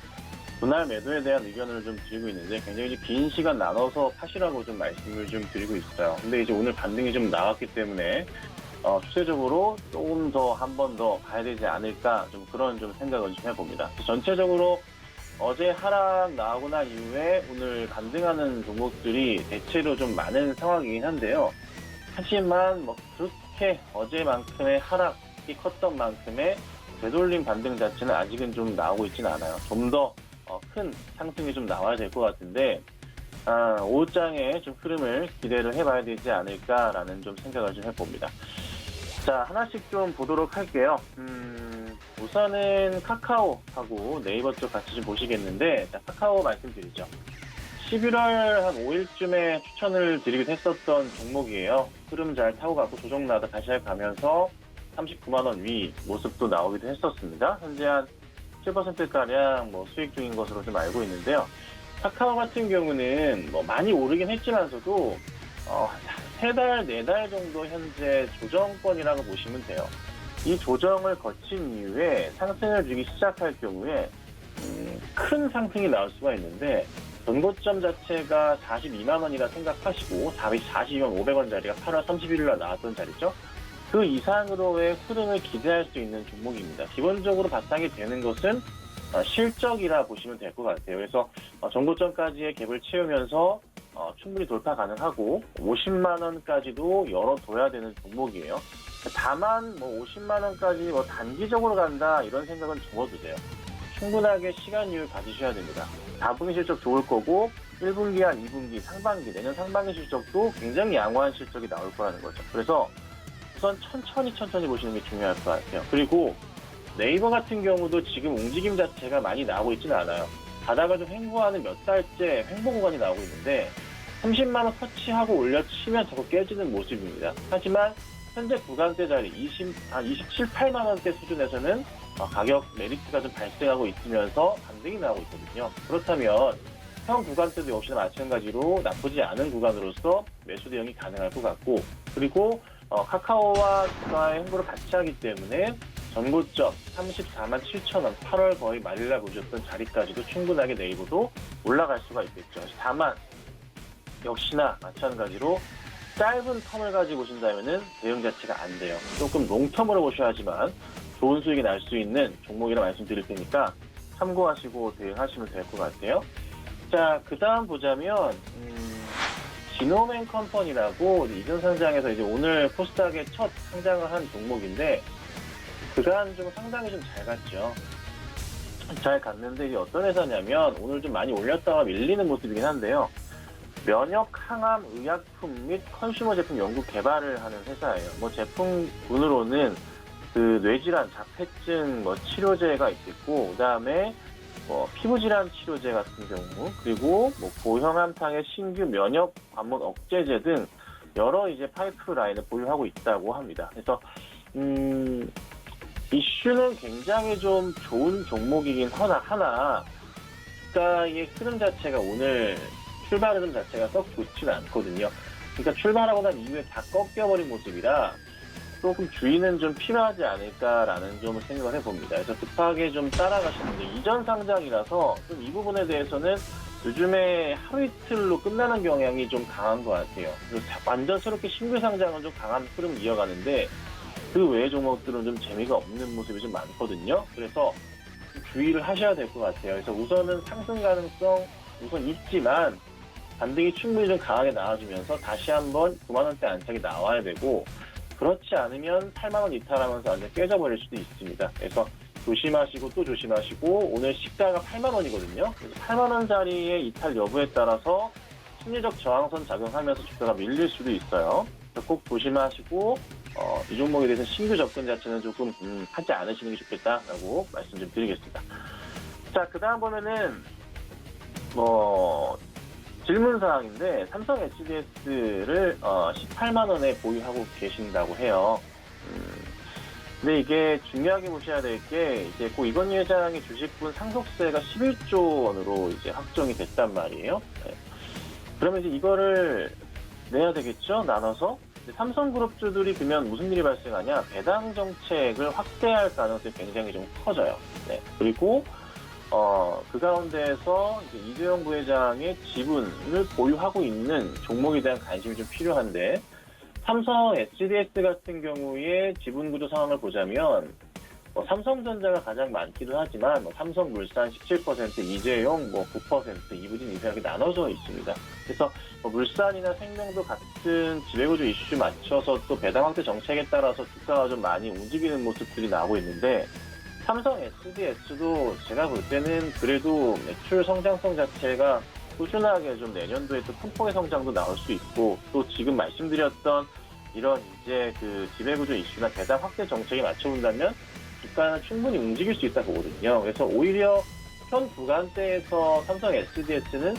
분할 매도에 대한 의견을 좀 드리고 있는데 굉장히 긴 시간 나눠서 파시라고 좀 말씀을 좀 드리고 있어요. 근데 이제 오늘 반등이 좀 나왔기 때문에 추세적으로 조금 더 한 번 더 가야 되지 않을까 좀 그런 좀 생각을 좀 해봅니다. 전체적으로 어제 하락 나오고 난 이후에 오늘 반등하는 종목들이 대체로 좀 많은 상황이긴 한데요. 하지만 뭐 그렇게 어제만큼의 하락이 컸던 만큼의 되돌림 반등 자체는 아직은 좀 나오고 있지는 않아요. 좀 더 큰 상승이 좀 나와야 될 것 같은데 오후장에 좀 흐름을 기대를 해봐야 되지 않을까라는 좀 생각을 좀 해봅니다. 자, 하나씩 좀 보도록 할게요. 우선은 카카오하고 네이버 쪽 같이 좀 보시겠는데, 자, 카카오 말씀드리죠. 11월 한 5일쯤에 추천을 드리기도 했었던 종목이에요. 흐름 잘 타고 가고 조정 나다 다시 가면서 39만 원 위 모습도 나오기도 했었습니다. 현재 한 7%가량 뭐 수익 중인 것으로 좀 알고 있는데요. 카카오 같은 경우는 뭐 많이 오르긴 했지만서도 3달, 4달 정도 현재 조정권이라고 보시면 돼요. 이 조정을 거친 이후에 상승을 주기 시작할 경우에 큰 상승이 나올 수가 있는데 전고점 자체가 42만 원이라 생각하시고 442만 500원짜리가 8월 31일 날 나왔던 자리죠. 그 이상으로의 흐름을 기대할 수 있는 종목입니다. 기본적으로 바탕이 되는 것은 실적이라 보시면 될 것 같아요. 그래서 전고점까지의 갭을 채우면서 충분히 돌파 가능하고 50만 원까지도 열어둬야 되는 종목이에요. 다만 뭐 50만 원까지 뭐 단기적으로 간다 이런 생각은 접어도 돼요. 충분하게 시간율 가지셔야 됩니다. 4분기 실적 좋을 거고 1분기와 2분기, 상반기, 내년 상반기 실적도 굉장히 양호한 실적이 나올 거라는 거죠. 그래서 우선 천천히 보시는 게 중요할 것 같아요. 그리고 네이버 같은 경우도 지금 움직임 자체가 많이 나오고 있지는 않아요. 가다가 좀 횡보하는 몇 달째 횡보 구간이 나오고 있는데 30만 원 터치하고 올려치면 자꾸 깨지는 모습입니다. 하지만 현재 구간대 자리 27, 8만 원대 수준에서는 가격 메리트가 좀 발생하고 있으면서 반등이 나오고 있거든요. 그렇다면 현 구간대도 역시나 마찬가지로 나쁘지 않은 구간으로서 매수 대응이 가능할 것 같고, 그리고 카카오와 주가의 행보를 같이 하기 때문에 전고점 34만 7천 원 8월 거의 말일날 보셨던 자리까지도 충분하게 네이버도 올라갈 수가 있겠죠. 다만 역시나 마찬가지로 짧은 텀을 가지고 보신다면은 대응 자체가 안 돼요. 조금 롱텀으로 보셔야지만 좋은 수익이 날 수 있는 종목이라 말씀드릴 테니까 참고하시고 대응하시면 될 것 같아요. 자, 그 다음 보자면 지노맨 컴퍼니라고 이전 상장에서 이제 오늘 코스닥에 첫 상장을 한 종목인데 그간 좀 상당히 좀 잘 갔죠. 잘 갔는데 이게 어떤 회사냐면 오늘 좀 많이 올렸다가 밀리는 모습이긴 한데요. 면역 항암 의약품 및 컨슈머 제품 연구 개발을 하는 회사예요. 뭐 제품군으로는 그 뇌질환, 자폐증 뭐 치료제가 있겠고, 그다음에 뭐 피부질환 치료제 같은 경우, 그리고 뭐 고형암탕의 신규 면역 관문 억제제 등 여러 이제 파이프라인을 보유하고 있다고 합니다. 그래서 이슈는 굉장히 좀 좋은 종목이긴 하나 주가의 흐름 자체가 오늘 출발 흐름 자체가 썩 좋지는 않거든요. 그러니까 출발하고 난 이후에 다 꺾여버린 모습이라 조금 주의는 좀 필요하지 않을까라는 좀 생각을 해봅니다. 그래서 급하게 좀 따라가시는데 이전 상장이라서 좀 이 부분에 대해서는 요즘에 하루 이틀로 끝나는 경향이 좀 강한 것 같아요. 그래서 완전 새롭게 신규 상장은 좀 강한 흐름을 이어가는데 그 외의 종목들은 좀 재미가 없는 모습이 좀 많거든요. 그래서 좀 주의를 하셔야 될 것 같아요. 그래서 우선은 상승 가능성 우선 있지만 반등이 충분히 좀 강하게 나와주면서 다시 한번 9만 원대 안착이 나와야 되고 그렇지 않으면 8만 원 이탈하면서 완전 깨져버릴 수도 있습니다. 그래서 조심하시고 또 조심하시고 오늘 시가가 8만 원이거든요. 그래서 8만 원짜리의 이탈 여부에 따라서 심리적 저항선 작용하면서 주가가 밀릴 수도 있어요. 그래서 꼭 조심하시고 이 종목에 대해서 신규 접근 자체는 조금 하지 않으시는 게 좋겠다라고 말씀 좀 드리겠습니다. 자, 그 다음 보면은 질문 사항인데 삼성 HDS를 18만 원에 보유하고 계신다고 해요. 근데 이게 중요하게 보셔야 될 게 이제 고 이건희 회장의 주식분 상속세가 11조 원으로 이제 확정이 됐단 말이에요. 네. 그러면 이제 이거를 내야 되겠죠? 나눠서. 삼성그룹주들이 그러면 무슨 일이 발생하냐? 배당 정책을 확대할 가능성이 굉장히 좀 커져요. 네. 그리고 그 가운데에서 이제 이재용 부회장의 지분을 보유하고 있는 종목에 대한 관심이 좀 필요한데 삼성 HDS 같은 경우에 지분 구조 상황을 보자면 삼성전자가 가장 많기도 하지만 삼성물산 17%, 이재용 9%, 이부진 이렇게 나눠져 있습니다. 그래서 물산이나 생명도 같은 지배구조 이슈 맞춰서 또 배당 확대 정책에 따라서 주가가 좀 많이 움직이는 모습들이 나오고 있는데 삼성 HDS도 제가 볼 때는 그래도 매출 성장성 자체가 꾸준하게 좀 내년도에 또 큰 폭의 성장도 나올 수 있고 또 지금 말씀드렸던 이런 이제 그 지배구조 이슈나 배당 확대 정책에 맞춰본다면 주가는 충분히 움직일 수 있다 보거든요. 그래서 오히려 현 구간대에서 삼성 HDS는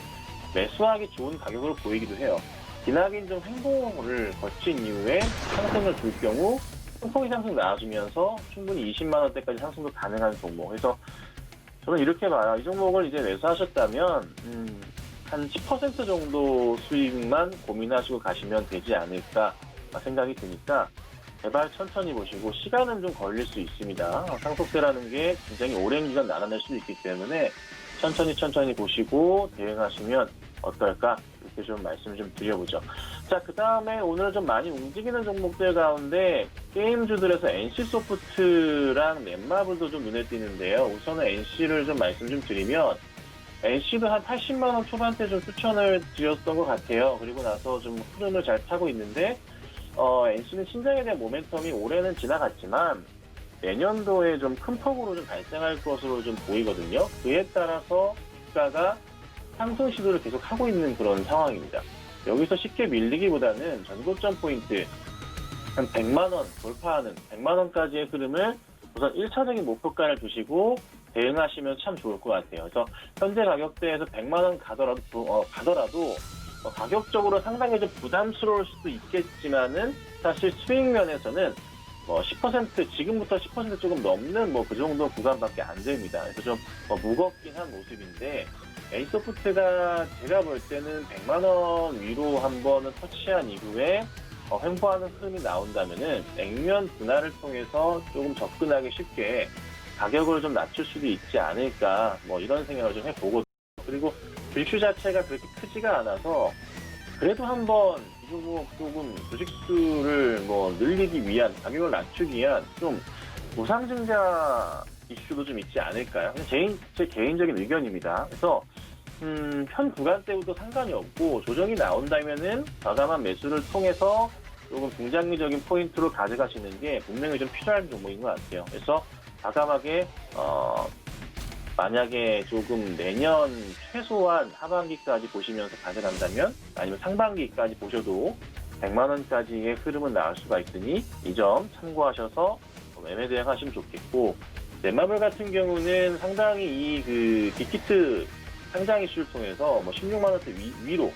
매수하기 좋은 가격으로 보이기도 해요. 기나긴 좀 행보를 거친 이후에 상승을 줄 경우 큰 폭의 상승 나와주면서 충분히 20만 원대까지 상승도 가능한 종목. 그래서 저는 이렇게 봐요. 이 종목을 이제 매수하셨다면 한 10% 정도 수익만 고민하시고 가시면 되지 않을까 생각이 드니까 제발 천천히 보시고 시간은 좀 걸릴 수 있습니다. 상속세라는 게 굉장히 오랜 기간 나눠낼 수도 있기 때문에 천천히 보시고 대응하시면 어떨까 이렇게 좀 말씀 좀 드려보죠. 자, 그 다음에 오늘 좀 많이 움직이는 종목들 가운데 게임주들에서 NC소프트랑 넷마블도 좀 눈에 띄는데요. 우선은 NC를 좀 말씀 좀 드리면 NC도 한 80만 원 초반대 좀 추천을 드렸던 것 같아요. 그리고 나서 좀 흐름을 잘 타고 있는데 NC는 신장에 대한 모멘텀이 올해는 지나갔지만 내년도에 좀 큰 폭으로 좀 발생할 것으로 좀 보이거든요. 그에 따라서 주가가 상승 시도를 계속 하고 있는 그런 상황입니다. 여기서 쉽게 밀리기보다는 전고점 포인트 한 100만 원 돌파하는 100만 원까지의 흐름을 우선 1차적인 목표가를 두시고 대응하시면 참 좋을 것 같아요. 그래서 현재 가격대에서 100만 원 가더라도 가격적으로 상당히 좀 부담스러울 수도 있겠지만은 사실 수익 면에서는 10% 지금부터 10% 조금 넘는 그 정도 구간밖에 안 됩니다. 그래서 좀 무겁긴 한 모습인데 N소프트가 제가 볼 때는 100만 원 위로 한 번은 터치한 이후에 횡보하는 흐름이 나온다면은 액면 분할을 통해서 조금 접근하기 쉽게 가격을 좀 낮출 수도 있지 않을까 이런 생각을 좀 해보고 그리고 빌슈 자체가 그렇게 크지가 않아서 그래도 한번 이 종목 조금 주식수를 늘리기 위한 가격을 낮추기 위한 좀 무상증자 이슈도 좀 있지 않을까요? 제 개인적인 의견입니다. 그래서 현 구간대부터 상관이 없고 조정이 나온다면은 과감한 매수를 통해서 조금 중장기적인 포인트로 가져가시는 게 분명히 좀 필요한 종목인 것 같아요. 그래서 과감하게 만약에 조금 내년 최소한 하반기까지 보시면서 가져간다면 아니면 상반기까지 보셔도 100만 원까지의 흐름은 나올 수가 있으니 이 점 참고하셔서 매매 대응하시면 좋겠고 넷마블 같은 경우는 상당히 이 빅히트 상장 이슈를 통해서 16만 원대 위로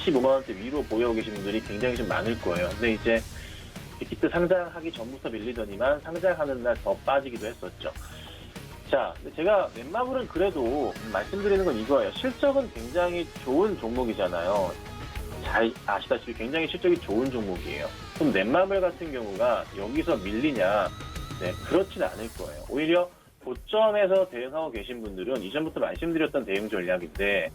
15만 원대 위로 보유하고 계신 분들이 굉장히 좀 많을 거예요. 근데 이제 빅히트 상장하기 전부터 밀리더니만 상장하는 날 더 빠지기도 했었죠. 자, 제가 넷마블은 그래도 말씀드리는 건 이거예요. 실적은 굉장히 좋은 종목이잖아요. 잘 아시다시피 굉장히 실적이 좋은 종목이에요. 그럼 넷마블 같은 경우가 여기서 밀리냐? 네, 그렇진 않을 거예요. 오히려 고점에서 대응하고 계신 분들은 이전부터 말씀드렸던 대응 전략인데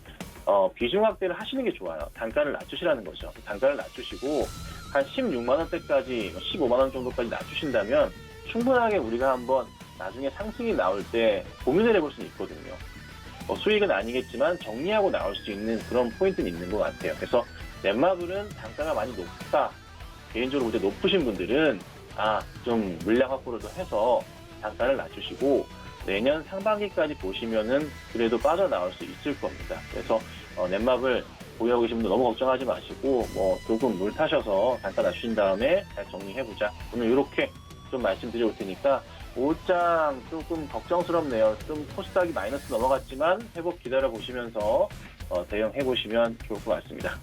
비중 확대를 하시는 게 좋아요. 단가를 낮추시라는 거죠. 단가를 낮추시고 한 16만 원대까지 15만 원 정도까지 낮추신다면 충분하게 우리가 한번 나중에 상승이 나올 때 고민을 해볼 수는 있거든요. 수익은 아니겠지만 정리하고 나올 수 있는 그런 포인트는 있는 것 같아요. 그래서 넷마블은 단가가 많이 높다. 개인적으로 볼 때 높으신 분들은 좀 물량 확보를 더 해서 단가를 낮추시고 내년 상반기까지 보시면은 그래도 빠져나올 수 있을 겁니다. 그래서 넷마블 보유하고 계신 분들 너무 걱정하지 마시고 조금 물 타셔서 단가 낮추신 다음에 잘 정리해보자. 오늘 이렇게 좀 말씀드릴 테니까 오장 조금 걱정스럽네요. 좀 코스닥이 마이너스 넘어갔지만 회복 기다려보시면서 대응해보시면 좋을 것 같습니다.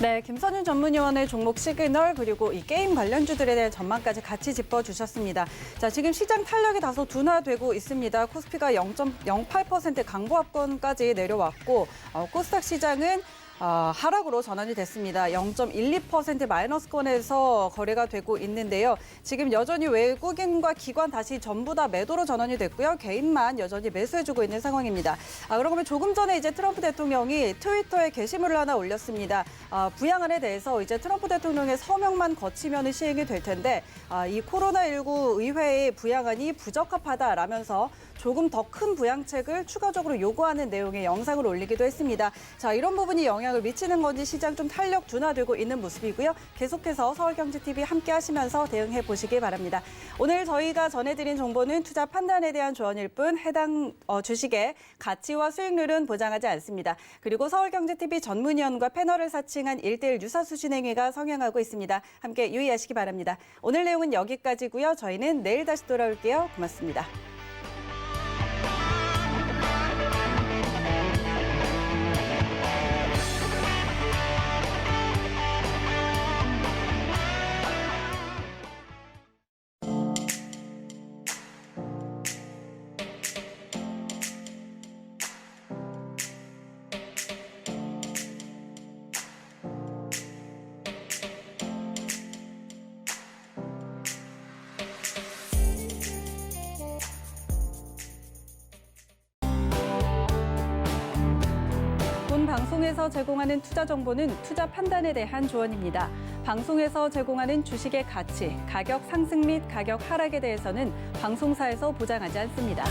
네, 김선윤 전문위원의 종목 시그널 그리고 이 게임 관련주들에 대한 전망까지 같이 짚어주셨습니다. 자, 지금 시장 탄력이 다소 둔화되고 있습니다. 코스피가 0.08% 강보합권까지 내려왔고 코스닥 시장은 하락으로 전환이 됐습니다. 0.12% 마이너스권에서 거래가 되고 있는데요. 지금 여전히 외국인과 기관 다시 전부 다 매도로 전환이 됐고요. 개인만 여전히 매수해주고 있는 상황입니다. 그러고 보면 조금 전에 이제 트럼프 대통령이 트위터에 게시물을 하나 올렸습니다. 부양안에 대해서 이제 트럼프 대통령의 서명만 거치면 시행이 될 텐데 이 코로나19 의회의 부양안이 부적합하다라면서 조금 더 큰 부양책을 추가적으로 요구하는 내용의 영상을 올리기도 했습니다. 자, 이런 부분이 영향을 미치는 건지 시장 좀 탄력 둔화되고 있는 모습이고요. 계속해서 서울경제TV 함께 하시면서 대응해 보시기 바랍니다. 오늘 저희가 전해드린 정보는 투자 판단에 대한 조언일 뿐 해당 주식의 가치와 수익률은 보장하지 않습니다. 그리고 서울경제TV 전문위원과 패널을 사칭한 1:1 유사수 진행회가 성행하고 있습니다. 함께 유의하시기 바랍니다. 오늘 내용은 여기까지고요. 저희는 내일 다시 돌아올게요. 고맙습니다. 본 방송에서 제공하는 투자 정보는 투자 판단에 대한 조언입니다. 방송에서 제공하는 주식의 가치, 가격 상승 및 가격 하락에 대해서는 방송사에서 보장하지 않습니다.